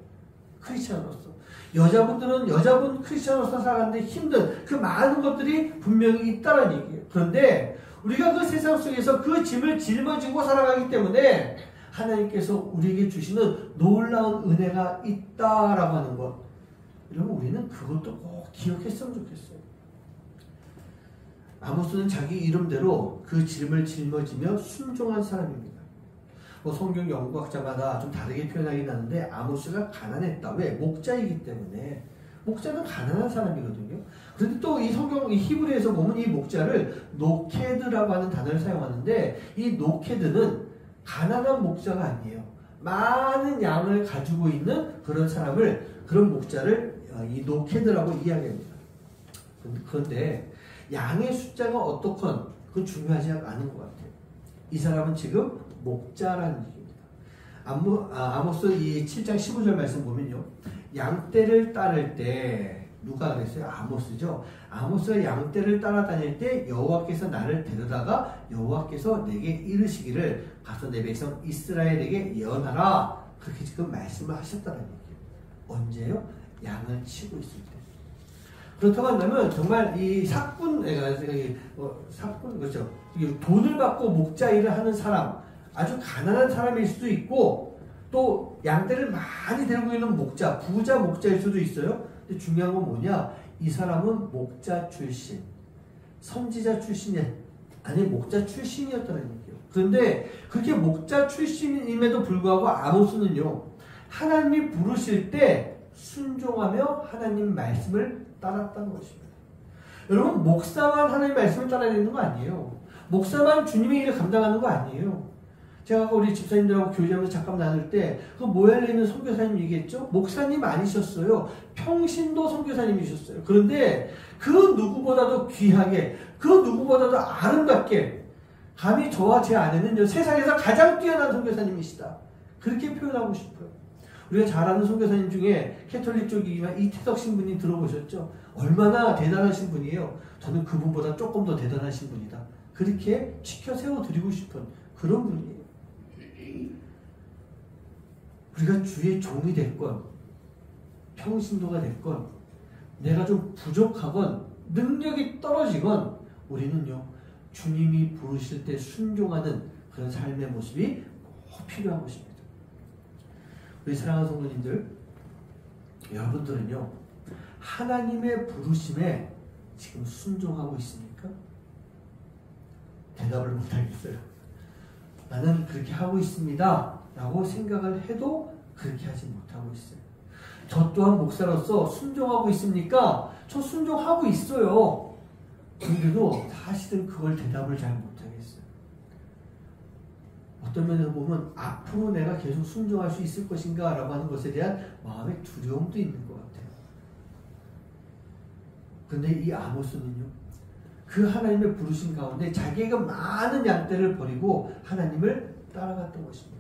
크리스찬으로서. 여자분들은 여자분 크리스찬으로서 살아가는데 힘든 그 많은 것들이 분명히 있다는 얘기예요. 그런데 우리가 그 세상 속에서 그 짐을 짊어지고 살아가기 때문에 하나님께서 우리에게 주시는 놀라운 은혜가 있다라고 하는 것. 여러분, 우리는 그것도 꼭 기억했으면 좋겠어요. 아모스는 자기 이름대로 그 짐을 짊어지며 순종한 사람입니다. 성경 연구학자마다 좀 다르게 표현하긴 하는데 아모스가 가난했다. 왜? 목자이기 때문에. 목자는 가난한 사람이거든요. 그런데 또 이 성경 이 히브리에서 보면 이 목자를 노케드라고 하는 단어를 사용하는데 이 노케드는 가난한 목자가 아니에요. 많은 양을 가지고 있는 그런 사람을, 그런 목자를 이 노케드라고 이야기합니다. 그런데 양의 숫자가 어떻건 그건 중요하지 않은 것 같아요. 이 사람은 지금 목자라는 얘기입니다. 아모스 이 7장 15절 말씀 보면요. 양떼를 따를 때 누가 그랬어요? 아모스죠. 아모스가 양떼를 따라다닐 때 여호와께서 나를 데려다가 여호와께서 내게 이르시기를 가서 내 백성 이스라엘에게 예언하라. 그렇게 지금 말씀을 하셨다는 얘기예요. 언제요? 양을 치고 있을 때. 그렇다고 한다면 정말 이 사꾼 그렇죠. 돈을 받고 목자 일을 하는 사람, 아주 가난한 사람일 수도 있고 또 양떼를 많이 데리고 있는 목자, 부자 목자일 수도 있어요. 근데 중요한 건 뭐냐? 이 사람은 목자 출신, 선지자 출신이 아니 목자 출신이었다는 얘기예요. 그런데 그렇게 목자 출신임에도 불구하고 아모스는요, 하나님이 부르실 때 순종하며 하나님 말씀을 따랐다는 것입니다. 여러분, 목사만 하나님 말씀을 따라야 되는 거 아니에요. 목사만 주님의 일을 감당하는 거 아니에요. 제가 우리 집사님들하고 교제하면서 잠깐 나눌 때 그 모엘에 있는 선교사님 얘기했죠. 목사님 아니셨어요. 평신도 선교사님이셨어요. 그런데 그 누구보다도 귀하게, 그 누구보다도 아름답게, 감히 저와 제 아내는 세상에서 가장 뛰어난 선교사님이시다. 그렇게 표현하고 싶어요. 우리가 잘 아는 선교사님 중에 캐톨릭 쪽이지만 이태석 신부님 들어보셨죠? 얼마나 대단하신 분이에요. 저는 그분보다 조금 더 대단하신 분이다. 그렇게 지켜 세워드리고 싶은 그런 분이에요. 우리가 주의 종이 됐건 평신도가 됐건 내가 좀 부족하건 능력이 떨어지건 우리는요, 주님이 부르실 때 순종하는 그런 삶의 모습이 꼭 필요한 것입니다. 우리 사랑하는 성도님들, 여러분들은요, 하나님의 부르심에 지금 순종하고 있습니까? 대답을 못하겠어요. 나는 그렇게 하고 있습니다 라고 생각을 해도 그렇게 하지 못하고 있어요. 저 또한 목사로서 순종하고 있습니까? 저 순종하고 있어요. 그런데도 사실은 그걸 대답을 잘 못하겠어요. 어떤 면에서 보면 앞으로 내가 계속 순종할 수 있을 것인가 라고 하는 것에 대한 마음의 두려움도 있는 것 같아요. 그런데 이 아모스는요, 그 하나님의 부르심 가운데 자기가 많은 양떼를 버리고 하나님을 따라갔던 것입니다.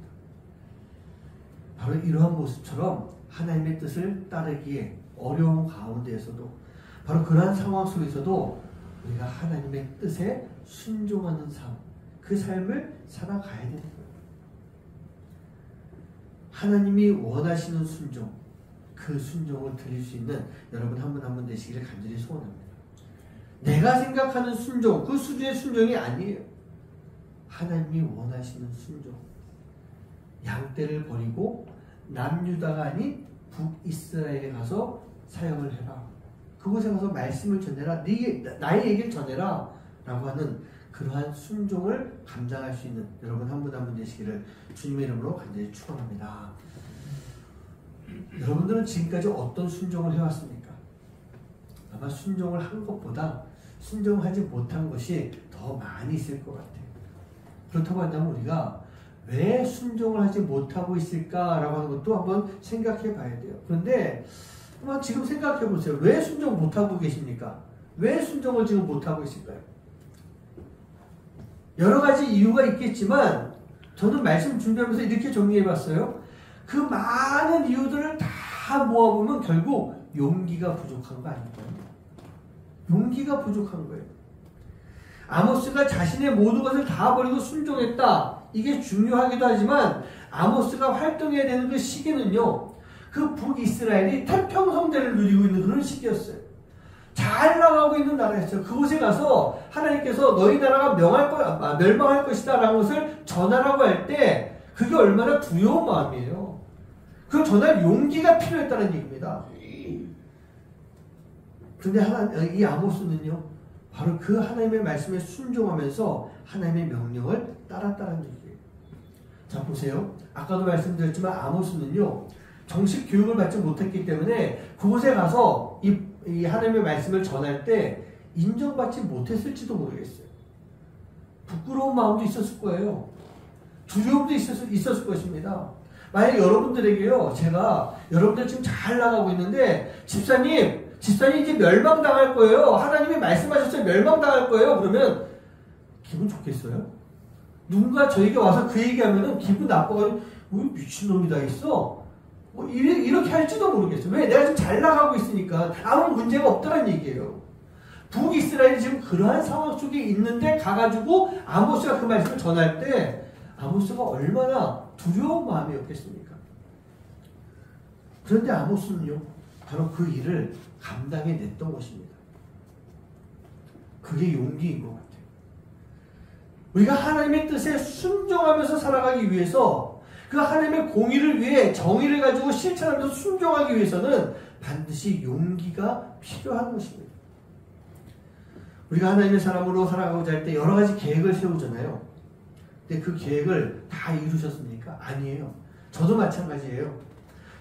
바로 이러한 모습처럼 하나님의 뜻을 따르기에 어려운 가운데에서도, 바로 그러한 상황 속에서도 우리가 하나님의 뜻에 순종하는 삶, 그 삶을 살아가야 되는 거예요. 하나님이 원하시는 순종, 그 순종을 드릴 수 있는 여러분 한 분 한 분 되시기를 간절히 소원합니다. 내가 생각하는 순종, 그 수준의 순종이 아니에요. 하나님이 원하시는 순종. 양떼를 버리고 남유다가 아닌 북이스라엘에 가서 사역을 해라. 그곳에 가서 말씀을 전해라. 나의 얘기를 전해라. 라고 하는 그러한 순종을 감당할 수 있는 여러분 한 분 한 분 되시기를 주님의 이름으로 간절히 축원합니다. 여러분들은 지금까지 어떤 순종을 해왔습니까? 아마 순종을 한 것보다 순종하지 못한 것이 더 많이 있을 것 같아요. 그렇다고 한다면 우리가 왜 순종을 하지 못하고 있을까라고 하는 것도 한번 생각해 봐야 돼요. 그런데 한번 지금 생각해 보세요. 왜 순종 못하고 계십니까? 왜 순종을 지금 못하고 있을까요? 여러 가지 이유가 있겠지만 저는 말씀 준비하면서 이렇게 정리해 봤어요. 그 많은 이유들을 다 모아보면 결국 용기가 부족한 거 아닐까요? 용기가 부족한 거예요. 아모스가 자신의 모든 것을 다 버리고 순종했다. 이게 중요하기도 하지만 아모스가 활동해야 되는 그 시기는요, 그 북이스라엘이 태평성대를 누리고 있는 그런 시기였어요. 잘 나가고 있는 나라였어요. 그곳에 가서 하나님께서 너희 나라가 멸망할 것이다 라는 것을 전하라고 할 때 그게 얼마나 두려운 마음이에요. 그걸 전할 용기가 필요했다는 얘기입니다. 그런데 이 아모스는요, 바로 그 하나님의 말씀에 순종하면서 하나님의 명령을 따랐다는 얘기예요. 자, 보세요. 아까도 말씀드렸지만 아모스는요, 정식 교육을 받지 못했기 때문에 그곳에 가서 이 하나님의 말씀을 전할 때 인정받지 못했을지도 모르겠어요. 부끄러운 마음도 있었을 거예요. 두려움도 있었을 것입니다. 만약 여러분들에게요, 제가 여러분들 지금 잘 나가고 있는데 집사님 이제 멸망당할 거예요. 하나님이 말씀하셨어요. 멸망당할 거예요. 그러면 기분 좋겠어요? 누군가 저에게 와서 그 얘기하면은 기분 나빠가지고 미친놈이 다 있어. 이렇게 할지도 모르겠어요. 왜? 내가 지금 잘 나가고 있으니까 아무 문제가 없다는 얘기예요. 북이스라엘이 지금 그러한 상황 속에 있는데 가가지고 아모스가 그 말씀을 전할 때 아모스가 얼마나 두려운 마음이었겠습니까? 그런데 아모스는요, 바로 그 일을 감당해냈던 것입니다. 그게 용기인 것 같아요. 우리가 하나님의 뜻에 순종하면서 살아가기 위해서, 그 하나님의 공의를 위해 정의를 가지고 실천하면서 순종하기 위해서는 반드시 용기가 필요한 것입니다. 우리가 하나님의 사람으로 살아가고자 할 때 여러 가지 계획을 세우잖아요. 근데 그 계획을 다 이루셨습니까? 아니에요. 저도 마찬가지예요.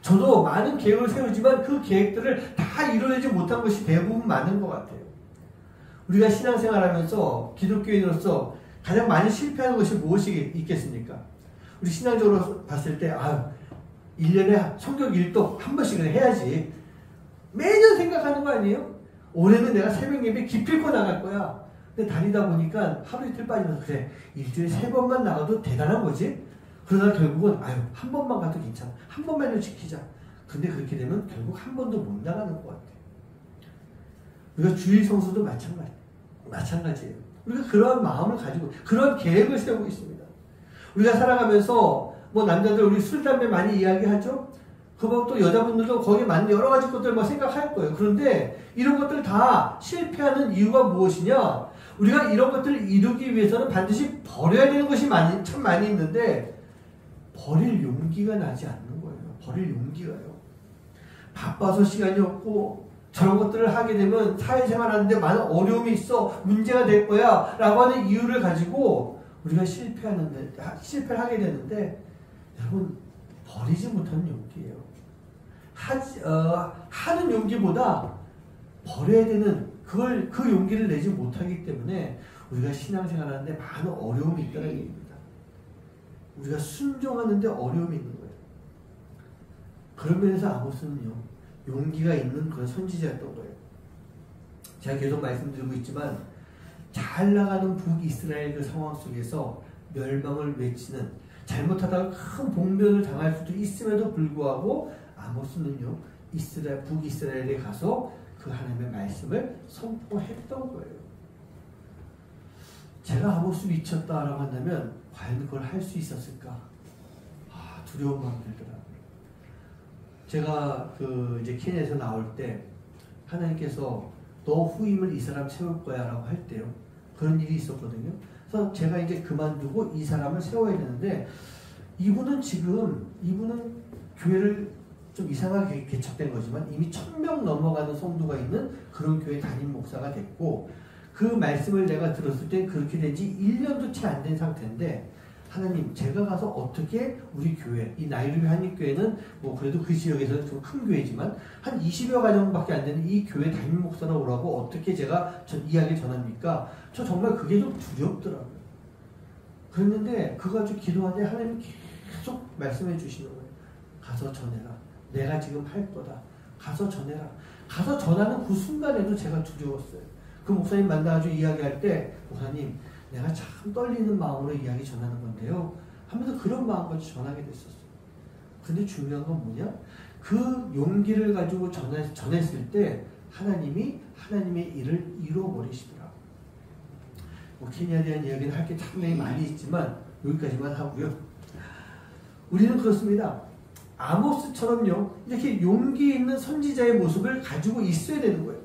저도 많은 계획을 세우지만 그 계획들을 다 이루어내지 못한 것이 대부분 많은 것 같아요. 우리가 신앙생활하면서 기독교인으로서 가장 많이 실패하는 것이 무엇이 있겠습니까? 우리 신앙적으로 봤을 때 1년에 성경 일독 한 번씩은 해야지. 매년 생각하는 거 아니에요? 올해는 내가 새벽 예배 기필코 나갈 거야. 근데 다니다 보니까 하루 이틀 빠지면서 그래, 일주일에 3번만 나가도 대단한 거지? 그러다 결국은 한 번만 가도 괜찮아. 한 번만요 지키자. 근데 그렇게 되면 결국 한 번도 못 나가는 것 같아요. 우리가 주일 성수도 마찬가지예요. 우리가 그러한 마음을 가지고 그런 계획을 세우고 있습니다. 우리가 살아가면서 남자들 우리 술, 담배 많이 이야기하죠? 그거 또 여자분들도 거기에 맞는 여러 가지 것들 생각할 거예요. 그런데 이런 것들 다 실패하는 이유가 무엇이냐? 우리가 이런 것들을 이루기 위해서는 반드시 버려야 되는 것이 참 많이 있는데 버릴 용기가 나지 않는 거예요. 버릴 용기가요. 바빠서 시간이 없고 저런 것들을 하게 되면 사회생활 하는데 많은 어려움이 있어, 문제가 될 거야 라고 하는 이유를 가지고 우리가 실패를 하게 되는데, 여러분, 버리지 못하는 용기예요. 하는 용기보다 버려야 되는 그 용기를 내지 못하기 때문에 우리가 신앙생활 하는데 많은 어려움이 있다는 얘기입니다. 우리가 순종하는데 어려움이 있는 거예요. 그런 면에서 아모스는요, 용기가 있는 그런 선지자였던 거예요. 제가 계속 말씀드리고 있지만 잘 나가는 북이스라엘 그 상황 속에서 멸망을 외치는, 잘못하다가 큰 봉변을 당할 수도 있음에도 불구하고 아모스는요, 북이스라엘에 가서 그 하나님의 말씀을 선포했던 거예요. 제가 아모스 미쳤다라고 한다면 과연 그걸 할 수 있었을까? 두려운 마음이 들더라고요. 제가 이제 케냐에서 나올 때 하나님께서 너 후임을 이 사람 세울 거야 라고 할 때요, 그런 일이 있었거든요. 그래서 제가 이제 그만두고 이 사람을 세워야 되는데, 이분은 교회를 좀 이상하게 개척된 거지만 이미 1000명 넘어가는 성도가 있는 그런 교회 담임 목사가 됐고, 그 말씀을 내가 들었을 때 그렇게 된 지 1년도 채 안 된 상태인데, 하나님, 제가 가서 어떻게 우리 교회, 이 나이루비 한인교회는 그래도 그 지역에서는 좀 큰 교회지만 한 20여 가정밖에 안 되는 이 교회 담임 목사로 오라고 어떻게 제가 이야기 전합니까? 저 정말 그게 좀 두렵더라고요. 그랬는데 그거 가지고 기도하는데 하나님이 계속 말씀해 주시는 거예요. 가서 전해라. 내가 지금 할 거다. 가서 전해라. 가서 전하는 그 순간에도 제가 두려웠어요. 그 목사님 만나가지고 이야기할 때, 목사님, 내가 참 떨리는 마음으로 이야기 전하는 건데요 하면서 그런 마음까지 전하게 됐었어요. 근데 중요한 건 뭐냐? 그 용기를 가지고 전했을 때 하나님이 하나님의 일을 이루어버리시더라고요. 케냐에 대한 이야기는 할 게 상당히 많이 있지만 여기까지만 하고요. 우리는 그렇습니다. 아모스처럼요, 이렇게 용기 있는 선지자의 모습을 가지고 있어야 되는 거예요.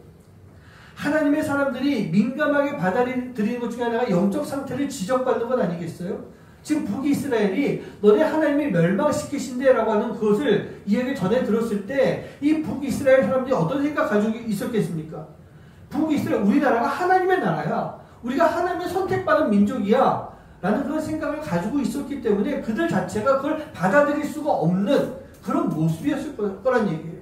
하나님의 사람들이 민감하게 받아들이는 것 중에 하나가 영적 상태를 지적받는 것 아니겠어요? 지금 북이스라엘이 너네 하나님이 멸망시키신대 라고 하는 그것을 이야기를 전해 들었을 때 이 북이스라엘 사람들이 어떤 생각 가지고 있었겠습니까? 북이스라엘, 우리나라가 하나님의 나라야. 우리가 하나님의 선택받은 민족이야. 라는 그런 생각을 가지고 있었기 때문에 그들 자체가 그걸 받아들일 수가 없는 그런 모습이었을 거란 얘기예요.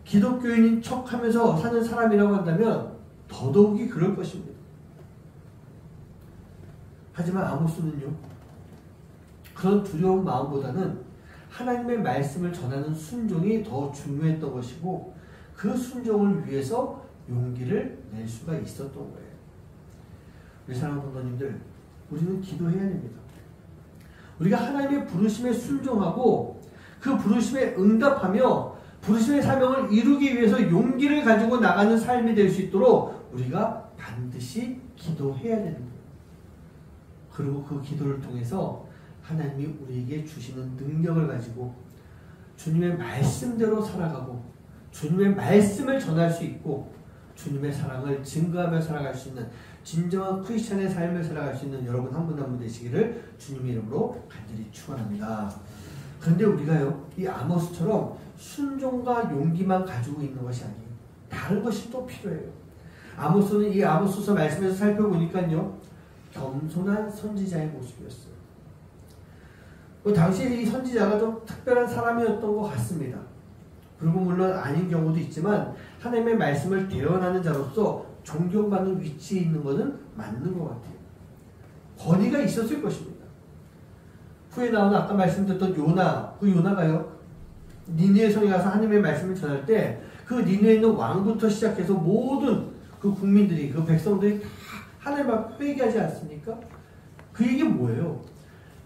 기독교인인 척하면서 사는 사람이라고 한다면 더더욱이 그럴 것입니다. 하지만 아모스는요, 그런 두려운 마음보다는 하나님의 말씀을 전하는 순종이 더 중요했던 것이고 그 순종을 위해서 용기를 낼 수가 있었던 거예요. 우리 사랑하는 성도님들, 우리는 기도해야 됩니다. 우리가 하나님의 부르심에 순종하고 그 부르심에 응답하며 부르심의 사명을 이루기 위해서 용기를 가지고 나가는 삶이 될 수 있도록 우리가 반드시 기도해야 되는 거예요. 그리고 그 기도를 통해서 하나님이 우리에게 주시는 능력을 가지고 주님의 말씀대로 살아가고 주님의 말씀을 전할 수 있고 주님의 사랑을 증거하며 살아갈 수 있는 진정한 크리스찬의 삶을 살아갈 수 있는 여러분 한 분 한 분 되시기를 주님의 이름으로 간절히 축원합니다. 그런데 우리가요, 이 아모스처럼 순종과 용기만 가지고 있는 것이 아니에요. 다른 것이 또 필요해요. 아모스는 이 아모스서 말씀에서 살펴보니까요, 겸손한 선지자의 모습이었어요. 당시에 이 선지자가 좀 특별한 사람이었던 것 같습니다. 그리고 물론 아닌 경우도 있지만 하나님의 말씀을 대언하는 자로서 존경받는 위치에 있는 것은 맞는 것 같아요. 권위가 있었을 것입니다. 후에 나오는 아까 말씀드렸던 요나, 그 요나가요, 니느웨 성에 가서 하나님의 말씀을 전할 때 그 니느웨에 있는 왕부터 시작해서 모든 그 국민들이, 그 백성들이 다 하나님 앞에 회개하지 않습니까? 그 얘기 뭐예요?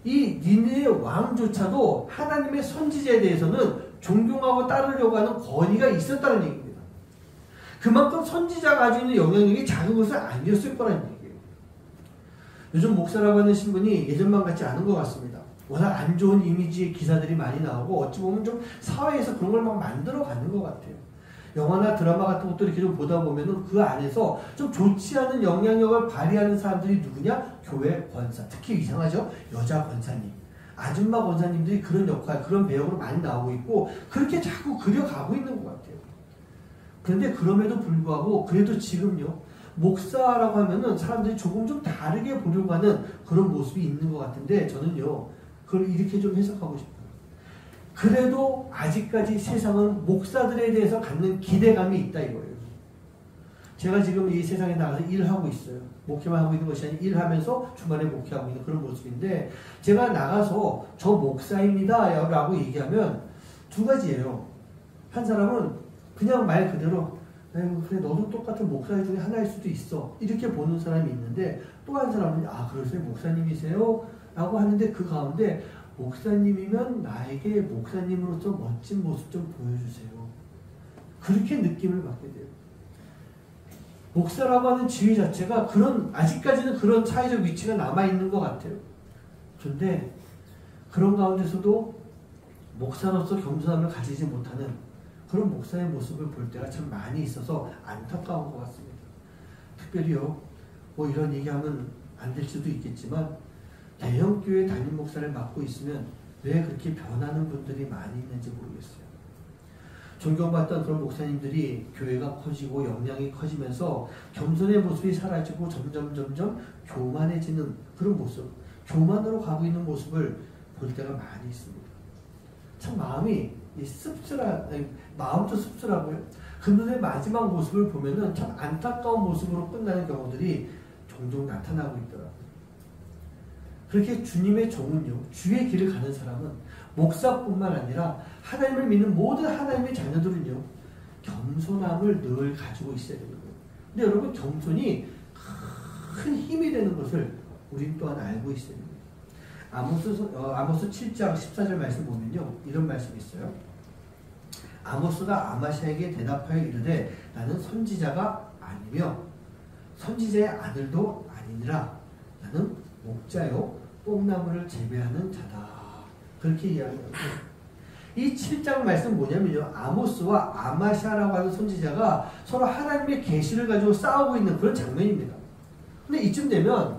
이 니느웨 왕조차도 하나님의 선지자에 대해서는 존경하고 따르려고 하는 권위가 있었다는 얘기입니다. 그만큼 선지자가 가지고 있는 영향력이 작은 것은 아니었을 거라는 얘기예요. 요즘 목사라고 하는 신분이 예전만 같지 않은 것 같습니다. 워낙 안 좋은 이미지의 기사들이 많이 나오고 어찌 보면 좀 사회에서 그런 걸 막 만들어 가는 것 같아요. 영화나 드라마 같은 것도 이렇게 좀 보다 보면은 그 안에서 좀 좋지 않은 영향력을 발휘하는 사람들이 누구냐? 교회 권사. 특히 이상하죠? 여자 권사님. 아줌마 권사님들이 그런 역할, 그런 배역으로 많이 나오고 있고 그렇게 자꾸 그려가고 있는 것 같아요. 그런데 그럼에도 불구하고 그래도 지금요, 목사라고 하면은 사람들이 조금 좀 다르게 보려고 하는 그런 모습이 있는 것 같은데 저는요, 그걸 이렇게 좀 해석하고 싶어요. 그래도 아직까지 세상은 목사들에 대해서 갖는 기대감이 있다 이거예요. 제가 지금 이 세상에 나가서 일하고 있어요. 목회만 하고 있는 것이 아니라 일하면서 주말에 목회하고 있는 그런 모습인데 제가 나가서 저 목사입니다 라고 얘기하면 두 가지예요. 한 사람은 그냥 말 그대로 그래 너도 똑같은 목사 중에 하나일 수도 있어 이렇게 보는 사람이 있는데 또 한 사람은 그러세요? 목사님이세요? 라고 하는데 그 가운데 목사님이면 나에게 목사님으로서 멋진 모습 좀 보여주세요. 그렇게 느낌을 받게 돼요. 목사라고 하는 지위 자체가 아직까지는 그런 사회적 위치가 남아있는 것 같아요. 그런데 그런 가운데서도 목사로서 겸손함을 가지지 못하는 그런 목사의 모습을 볼 때가 참 많이 있어서 안타까운 것 같습니다. 특별히요, 뭐 이런 얘기하면 안 될 수도 있겠지만 대형교회 담임 목사를 맡고 있으면 왜 그렇게 변하는 분들이 많이 있는지 모르겠어요. 존경받던 그런 목사님들이 교회가 커지고 역량이 커지면서 겸손의 모습이 사라지고 점점 교만해지는 그런 모습, 교만으로 가고 있는 모습을 볼 때가 많이 있습니다. 참 마음이 마음도 씁쓸하고요. 그분의 마지막 모습을 보면은 참 안타까운 모습으로 끝나는 경우들이 종종 나타나고 있더라고요. 그렇게 주님의 종은요, 주의 길을 가는 사람은 목사뿐만 아니라 하나님을 믿는 모든 하나님의 자녀들은요, 겸손함을 늘 가지고 있어야 되는 거예요. 근데 여러분, 겸손이 큰 힘이 되는 것을 우린 또한 알고 있어야 됩니다. 아모스 7장 14절 말씀 보면요, 이런 말씀이 있어요. 아모스가 아마시아에게 대답하여 이르되 나는 선지자가 아니며 선지자의 아들도 아니니라. 나는 목자요 뽕나무를 재배하는 자다. 그렇게 이야기합니다. 이 7장 말씀 뭐냐면요, 아모스와 아마샤라고 하는 선지자가 서로 하나님의 계시를 가지고 싸우고 있는 그런 장면입니다. 근데 이쯤 되면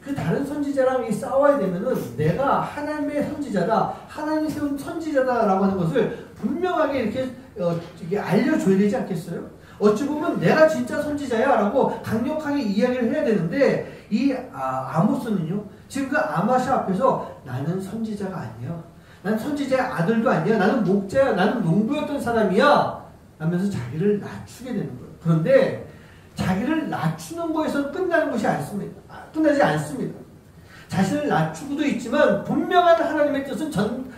그 다른 선지자랑 이 싸워야 되면은 내가 하나님의 선지자다, 하나님이 세운 선지자다라고 하는 것을 분명하게 이렇게 알려줘야 되지 않겠어요? 어찌 보면 내가 진짜 선지자야 라고 강력하게 이야기를 해야 되는데, 이 아모스는요, 지금 그 아마샤 앞에서 나는 선지자가 아니야, 난 선지자의 아들도 아니야, 나는 목자야, 나는 농부였던 사람이야 하면서 자기를 낮추게 되는 거예요. 그런데 자기를 낮추는 거에서 끝나지 않습니다. 자신을 낮추고도 있지만 분명한 하나님의 뜻은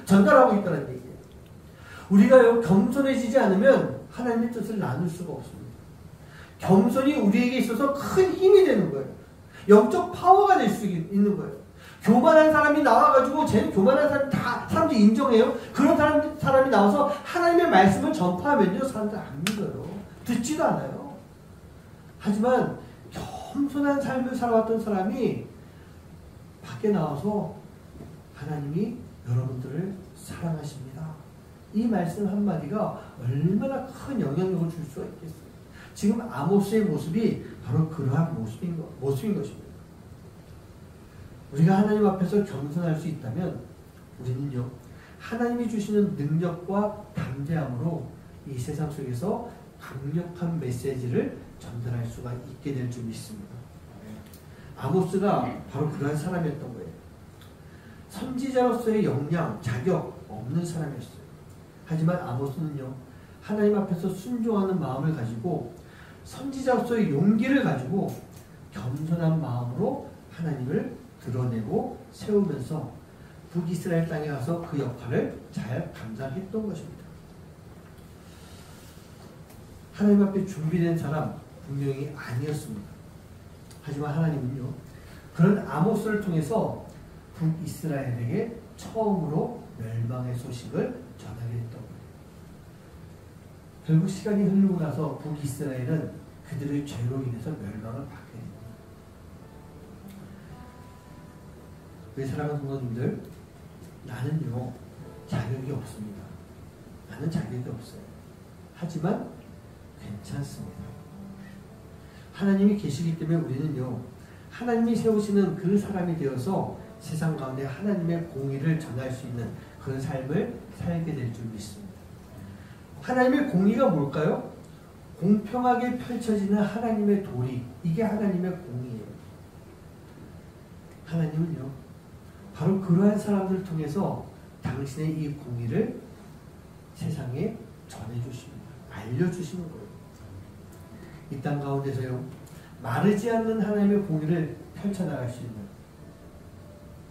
전달하고 있다는 얘기예요. 우리가요, 겸손해지지 않으면 하나님의 뜻을 나눌 수가 없습니다. 겸손이 우리에게 있어서 큰 힘이 되는 거예요. 영적 파워가 될 수 있는 거예요. 교만한 사람이 나와가지고 쟤는 교만한 사람들이 인정해요. 그런 사람이 나와서 하나님의 말씀을 전파하면요, 사람들 안 믿어요. 듣지도 않아요. 하지만 겸손한 삶을 살아왔던 사람이 밖에 나와서 하나님이 여러분들을 사랑하십니다, 이 말씀 한마디가 얼마나 큰 영향력을 줄 수가 있겠어요. 지금 아모스의 모습이 바로 그러한 모습인 것입니다. 우리가 하나님 앞에서 겸손할 수 있다면 우리는요, 하나님이 주시는 능력과 담대함으로 이 세상 속에서 강력한 메시지를 전달할 수가 있게 될 줄 믿습니다. 아모스가 바로 그러한 사람이었던 거예요. 선지자로서의 역량, 자격 없는 사람이었어요. 하지만 아모스는요, 하나님 앞에서 순종하는 마음을 가지고 선지자로서의 용기를 가지고 겸손한 마음으로 하나님을 드러내고 세우면서 북이스라엘 땅에 가서 그 역할을 잘 감당했던 것입니다. 하나님 앞에 준비된 사람 분명히 아니었습니다. 하지만 하나님은요, 그런 아모스를 통해서 북이스라엘에게 처음으로 멸망의 소식을 전하게 했던 거예요. 결국 시간이 흐르고 나서 북이스라엘은 그들의 죄로 인해서 멸망을 받게 됩니다. 우리 사랑하는 성도님들, 나는요, 자격이 없습니다. 나는 자격이 없어요. 하지만 괜찮습니다. 하나님이 계시기 때문에 우리는요, 하나님이 세우시는 그 사람이 되어서 세상 가운데 하나님의 공의를 전할 수 있는 그런 삶을 살게 될 줄 믿습니다. 하나님의 공의가 뭘까요? 공평하게 펼쳐지는 하나님의 도리, 이게 하나님의 공의예요. 하나님은요, 바로 그러한 사람들을 통해서 당신의 이 공의를 세상에 전해주십니다. 알려주시는 거예요. 이 땅 가운데서요, 마르지 않는 하나님의 공의를 펼쳐나갈 수 있는,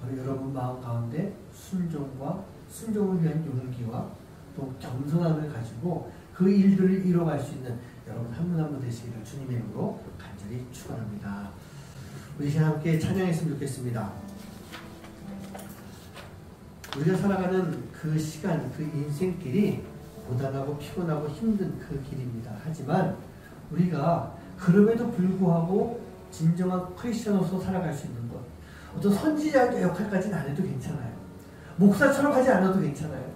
바로 여러분 마음 가운데 순종을 위한 용기와 또 겸손함을 가지고 그 일들을 이뤄갈 수 있는 여러분 한 분 한 분 되시기를 주님의 이름으로 간절히 축원합니다. 우리 시간 함께 찬양했으면 좋겠습니다. 우리가 살아가는 그 시간, 그 인생길이 고단하고 피곤하고 힘든 그 길입니다. 하지만 우리가 그럼에도 불구하고 진정한 크리스천으로서 살아갈 수 있는 것, 어떤 선지자 역할까지는 안 해도 괜찮아요. 목사처럼 하지 않아도 괜찮아요.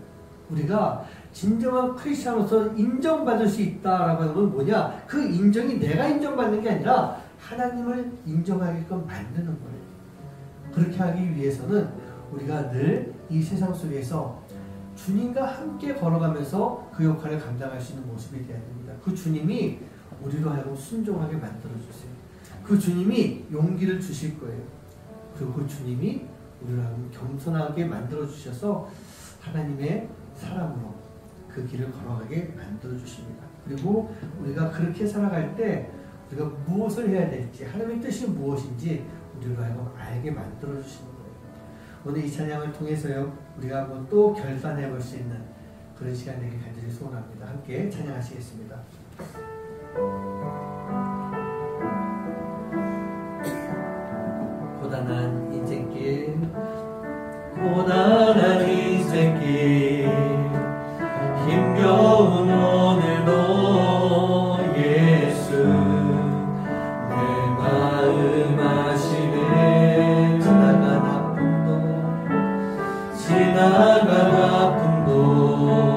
우리가 진정한 크리스천으로서 인정받을 수 있다라고 하는 건 뭐냐? 그 인정이 내가 인정받는 게 아니라 하나님을 인정하게끔 만드는 거예요. 그렇게 하기 위해서는 우리가 늘 이 세상 속에서 주님과 함께 걸어가면서 그 역할을 감당할 수 있는 모습이 되어야 됩니다. 그 주님이 우리로 하여금 순종하게 만들어주세요. 그 주님이 용기를 주실 거예요. 그리고 그 주님이 우리로 하여금 겸손하게 만들어주셔서 하나님의 사람으로 그 길을 걸어가게 만들어주십니다. 그리고 우리가 그렇게 살아갈 때 우리가 무엇을 해야 될지, 하나님의 뜻이 무엇인지 우리로 하여금 알게 만들어주시는 거예요. 오늘 이 찬양을 통해서요, 우리가 한번 또 결단해 볼 수 있는 그런 시간 되길 간절히 소원합니다. 함께 찬양하시겠습니다. 고단한 인생길, 고단한 인생길, 힘겨운 오늘도 예수 내 마음 아시네. 지나간 아픔도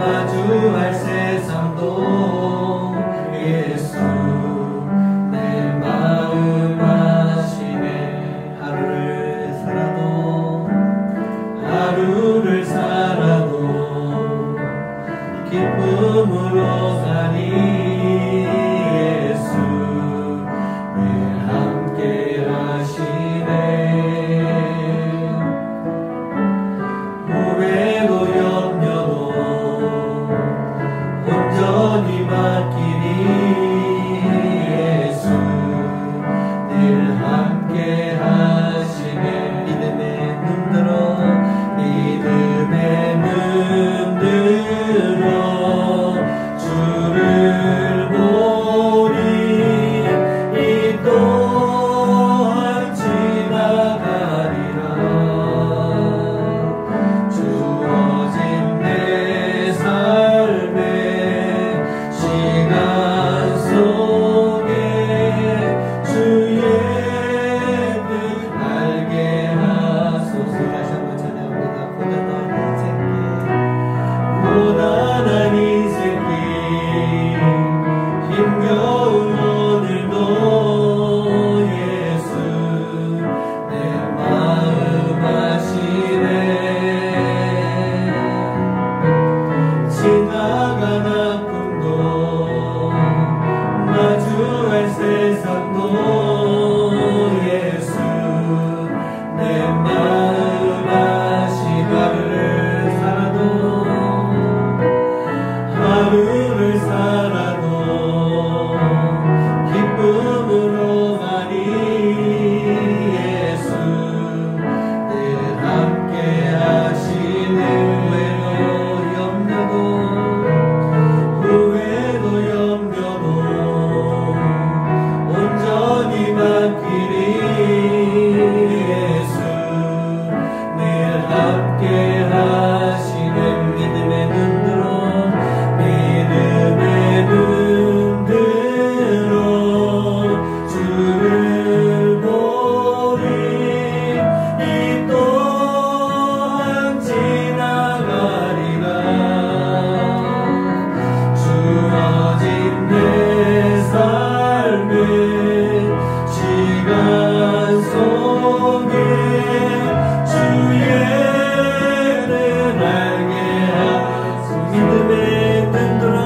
마주할 세상도 예수 내 마음 아시네. 하루를 살아도 기쁨으로 사니 예수 늘 함께 하시네. 후회도 염려도 온전히 맡기니 예수 늘 함께 하시네. 믿음의 눈 들어 주를 보니 이 또한 지나가리라. 주어진 내 삶의 시간 속에 주의 뜻 알게 하소서. 다시 한번 찬양합니다. 고단한 인생길 힘겨운 오늘도 예수 내 마음 아시네. 지나간 아픔도 마주할 세상도 예수 내 마음 아시네. 하루를 살아도 기쁨으로 가니 예수 늘 함께 하시네. 후회도 염려도 온전히 맡기니 예수 늘 함께 하시네. 믿음의 눈 들어 주를 보니 이 또한 지나가리라. 주어진 내 삶의 시간 속에 주의 뜻 알게 하소서. 믿음의 눈 들어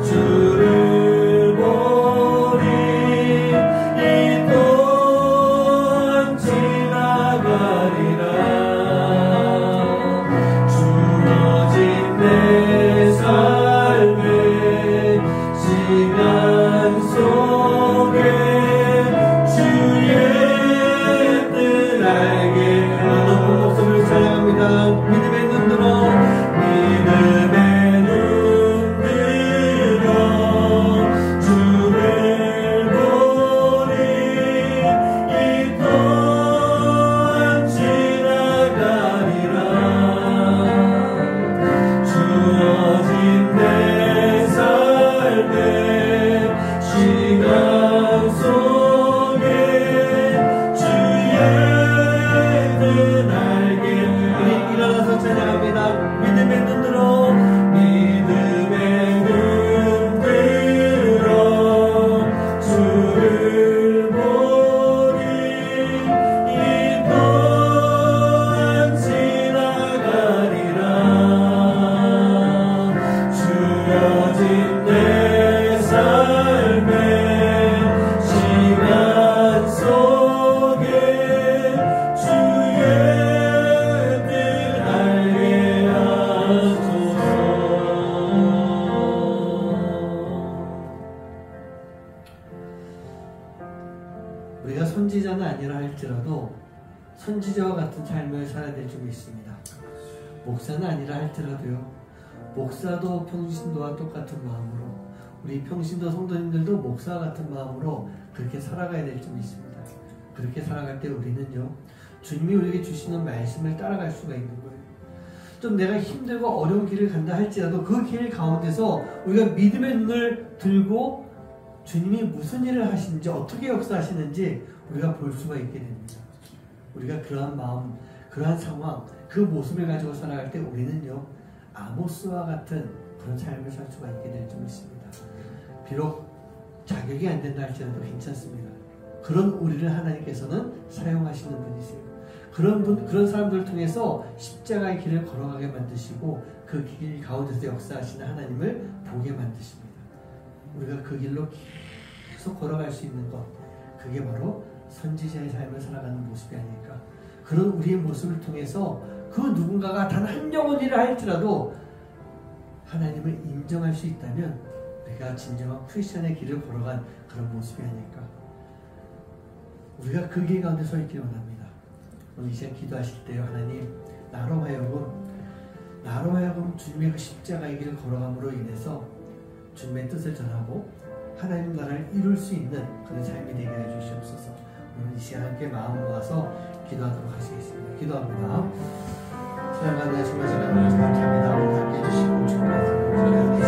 주를 보니 이 또한 지나가리라. 주어진 내 삶의 시간 속에 주의 뜻 알게 높은 목소리를 찬양합니다. 믿음의 눈 들어 주를 보니 이 또한 지나가리라. 주어진 내 삶의 시간 속에 주의 뜻 알게. 우리 일어나서 찬양합니다. 믿음의 눈 들어 주를 보니 이 또한 지나가리라. 주어진 내 삶의 시간 속에 주의 뜻 알게 하소서. 우리가 선지자는 아니라 할지라도 선지자와 같은 삶을 살아야 될 줄 믿습니다. 목사는 아니라 할지라도요, 목사도 평신도와 똑같은 마음으로, 우리 평신도 성도님들도 목사와 같은 마음으로 그렇게 살아가야 될 줄 믿습니다. 그렇게 살아갈 때 우리는요, 주님이 우리에게 주시는 말씀을 따라갈 수가 있는 거예요. 좀 내가 힘들고 어려운 길을 간다 할지라도 그 길 가운데서 우리가 믿음의 눈을 들고 주님이 무슨 일을 하시는지, 어떻게 역사하시는지 우리가 볼 수가 있게 됩니다. 우리가 그러한 마음, 그러한 상황, 그 모습을 가지고 살아갈 때 우리는요, 아모스와 같은 그런 삶을 살 수가 있게 될 줄 믿습니다. 비록 자격이 안 된다 할지라도 괜찮습니다. 그런 우리를 하나님께서는 사용하시는 분이세요. 그런 사람들을 통해서 십자가의 길을 걸어가게 만드시고 그 길 가운데서 역사하시는 하나님을 보게 만드십니다. 우리가 그 길로 계속 걸어갈 수 있는 것, 그게 바로 선지자의 삶을 살아가는 모습이 아닐까. 그런 우리의 모습을 통해서 그 누군가가 단 한 영혼이라 할지라도 하나님을 인정할 수 있다면 우리가 진정한 크리스천의 길을 걸어간 그런 모습이 아닐까. 우리가 그 길 가운데 서 있기를 원합니다. 오늘 이 시간 기도하실 때요, 하나님, 나로 하여금 주님의 그 십자가의 길을 걸어감으로 인해서 주님의 뜻을 전하고 하나님 나라를 이룰 수 있는 그런 삶이 되게 해주시옵소서. 오늘 이 시간 함께 마음 모아서 기도하도록 하시겠습니다. 기도합니다. 사랑하는 하나님, 하나님 감사합니다. 오늘 함께 해주시고 주님의 하나님의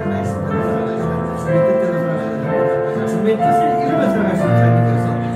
말씀대로 살아가시는 주님의 뜻대로 살아가는 주님의 뜻을 이루며 살아갈 수 있는 삶이 되어서 하나님의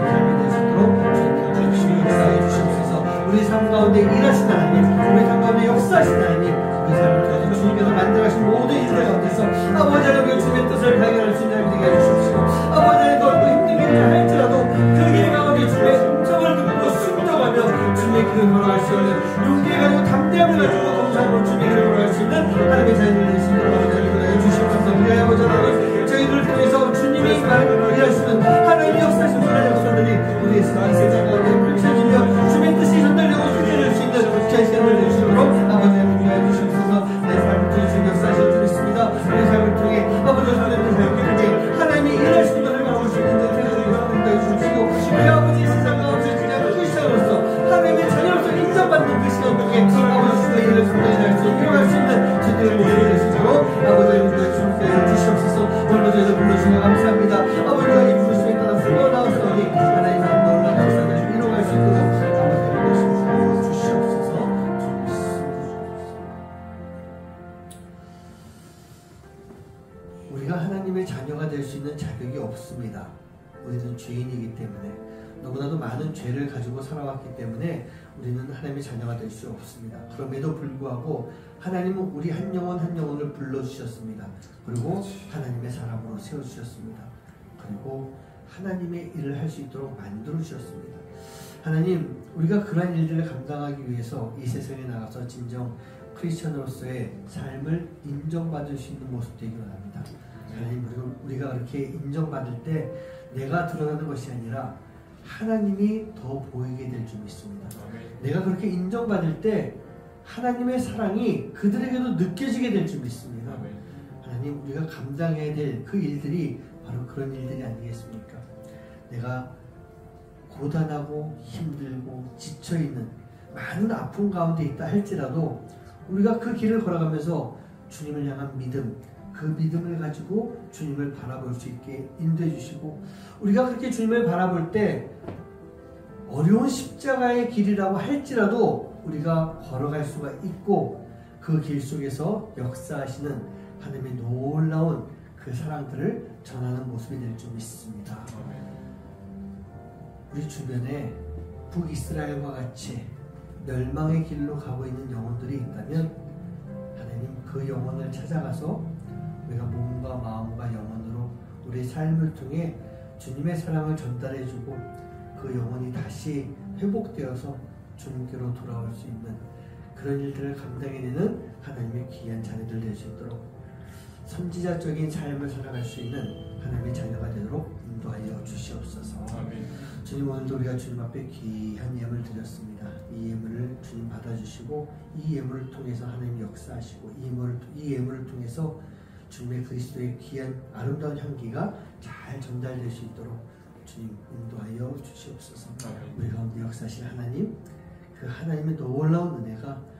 삶이 될 수 있도록 주님 주시고 역사해 주시옵소서. 우리 삶 가운데 일하신 하나님, 우리 삶 가운데 역사하신 하나님, 우리 삶을 통해서 주님께서 만들어가신 모든 일들 가운데서 아버지 하나님 주님의 뜻을 발견할 수 있는 삶이 되게 해주시옵시고, 아버지 하나님 넓고 힘든 길을 할지라도 그 길 가운데 주님의 음성을 듣고 순종하며 주님의 길을 걸어갈 수 있는 용기를 가지고 담대함을 가지고 감사함으로 주님의 길을 걸어갈 수 있는 하나님의 자녀를 되시도록 아버지 하나님 해주시옵소서. 우리 아버지 하나님 저희들을 통해서 주님이 일하시는 하나님의 역사하신 그런 역사들이 우리의 세상 가운데 펼쳐지며 주님의 뜻이 전달되고 실현될 수 있는 저희 시간을 내주시도록 아버지 하나님 해주시옵소서. 내 삶을 통해 주님 역사하실 줄 믿습니다. 우리 삶을 통해 아버지 하나님의 삶을 통해 하나님이 일하시는 것을 바라볼 수 있는 생각을 갖는다 해주시고, 우리 아버지 세상 가운데 그냥 크리스천으로서 하나님의 자녀로서 인정받는 그 시간 속에 아버지 주님의 일을 감당할 수 있는 일어날 수 있는 저희들의 모습을 되시도록 아버지 하나님의 주님께서 주시옵소서. 오늘도 저희들 불러주시고 감사합니다. 아버지가 이 부르심에 따라 쓰고 나왔으니 하나님의 놀라운 역사를 이루어갈 수 있도록 아버지 하나님의 주시옵소서. 우리가 하나님의 자녀가 될 수 있는 자격이 없습니다. 우리는 죄인이기 때문에, 너무나도 많은 죄를 가지고 살아왔기 때문에 우리는 하나님의 자녀가 될 수 없습니다. 그럼에도 불구하고 하나님은 우리 한 영혼 한 영혼을 불러주셨습니다. 그리고 하나님의 사람으로 세워주셨습니다. 그리고 하나님의 일을 할 수 있도록 만들어주셨습니다. 하나님, 우리가 그러한 일들을 감당하기 위해서 이 세상에 나가서 진정 크리스천으로서의 삶을 인정받을 수 있는 모습 되기 원합니다. 하나님, 우리가 그렇게 인정받을 때 내가 드러나는 것이 아니라 하나님이 더 보이게 될 줄 믿습니다. 내가 그렇게 인정받을 때 하나님의 사랑이 그들에게도 느껴지게 될 줄 믿습니다. 하나님, 우리가 감당해야 될 그 일들이 바로 그런 일들이 아니겠습니까? 내가 고단하고 힘들고 지쳐있는 많은 아픔 가운데 있다 할지라도 우리가 그 길을 걸어가면서 주님을 향한 믿음, 그 믿음을 가지고 주님을 바라볼 수 있게 인도해 주시고, 우리가 그렇게 주님을 바라볼 때 어려운 십자가의 길이라고 할지라도 우리가 걸어갈 수가 있고 그 길 속에서 역사하시는 하나님의 놀라운 그 사랑들을 전하는 모습이 될 줄 믿습니다. 우리 주변에 북이스라엘과 같이 멸망의 길로 가고 있는 영혼들이 있다면 하나님, 그 영혼을 찾아가서 우리가 몸과 마음과 영혼으로 우리의 삶을 통해 주님의 사랑을 전달해주고 그 영혼이 다시 회복되어서 주님께로 돌아올 수 있는 그런 일들을 감당해내는 하나님의 귀한 자녀들 될 수 있도록 선지자적인 삶을 살아갈 수 있는 하나님의 자녀가 되도록 인도하여 주시옵소서. 아멘. 주님, 오늘도 우리가 주님 앞에 귀한 예물을 드렸습니다. 이 예물을 주님 받아주시고 이 예물을 통해서 하나님 역사하시고 이 예물을 통해서 주님의 그리스도의 귀한 아름다운 향기가 잘 전달될 수 있도록 주님 인도하여 주시옵소서. 우리 가운데 역사하실 하나님, 그 하나님의 놀라운 은혜가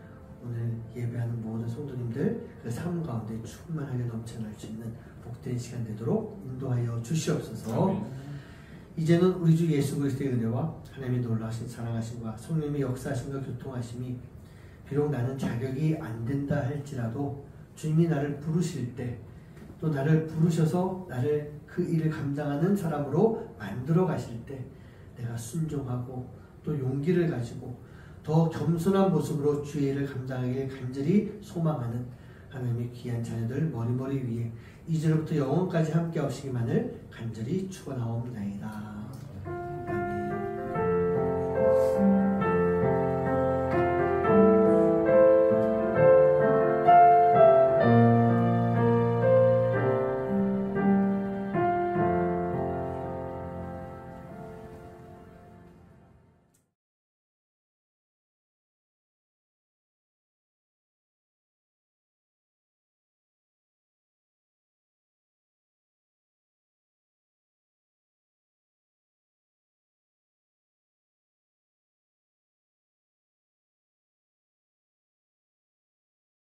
오늘 예배하는 모든 성도님들 그 삶 가운데 충만하게 넘쳐날 수 있는 복된 시간 되도록 인도하여 주시옵소서. 이제는 우리 주 예수 그리스도의 은혜와 하나님의 놀라우신 사랑하심과 성령님의 역사하심과 교통하심이 비록 나는 자격이 안 된다 할지라도 주님이 나를 부르실 때, 또 나를 부르셔서 나를 그 일을 감당하는 사람으로 만들어 가실 때 내가 순종하고 또 용기를 가지고 더 겸손한 모습으로 주의 일을 감당하길 간절히 소망하는 하나님의 귀한 자녀들 머리머리 위에 이제로부터 영원까지 함께 하시기만을 간절히 축원하옵나이다.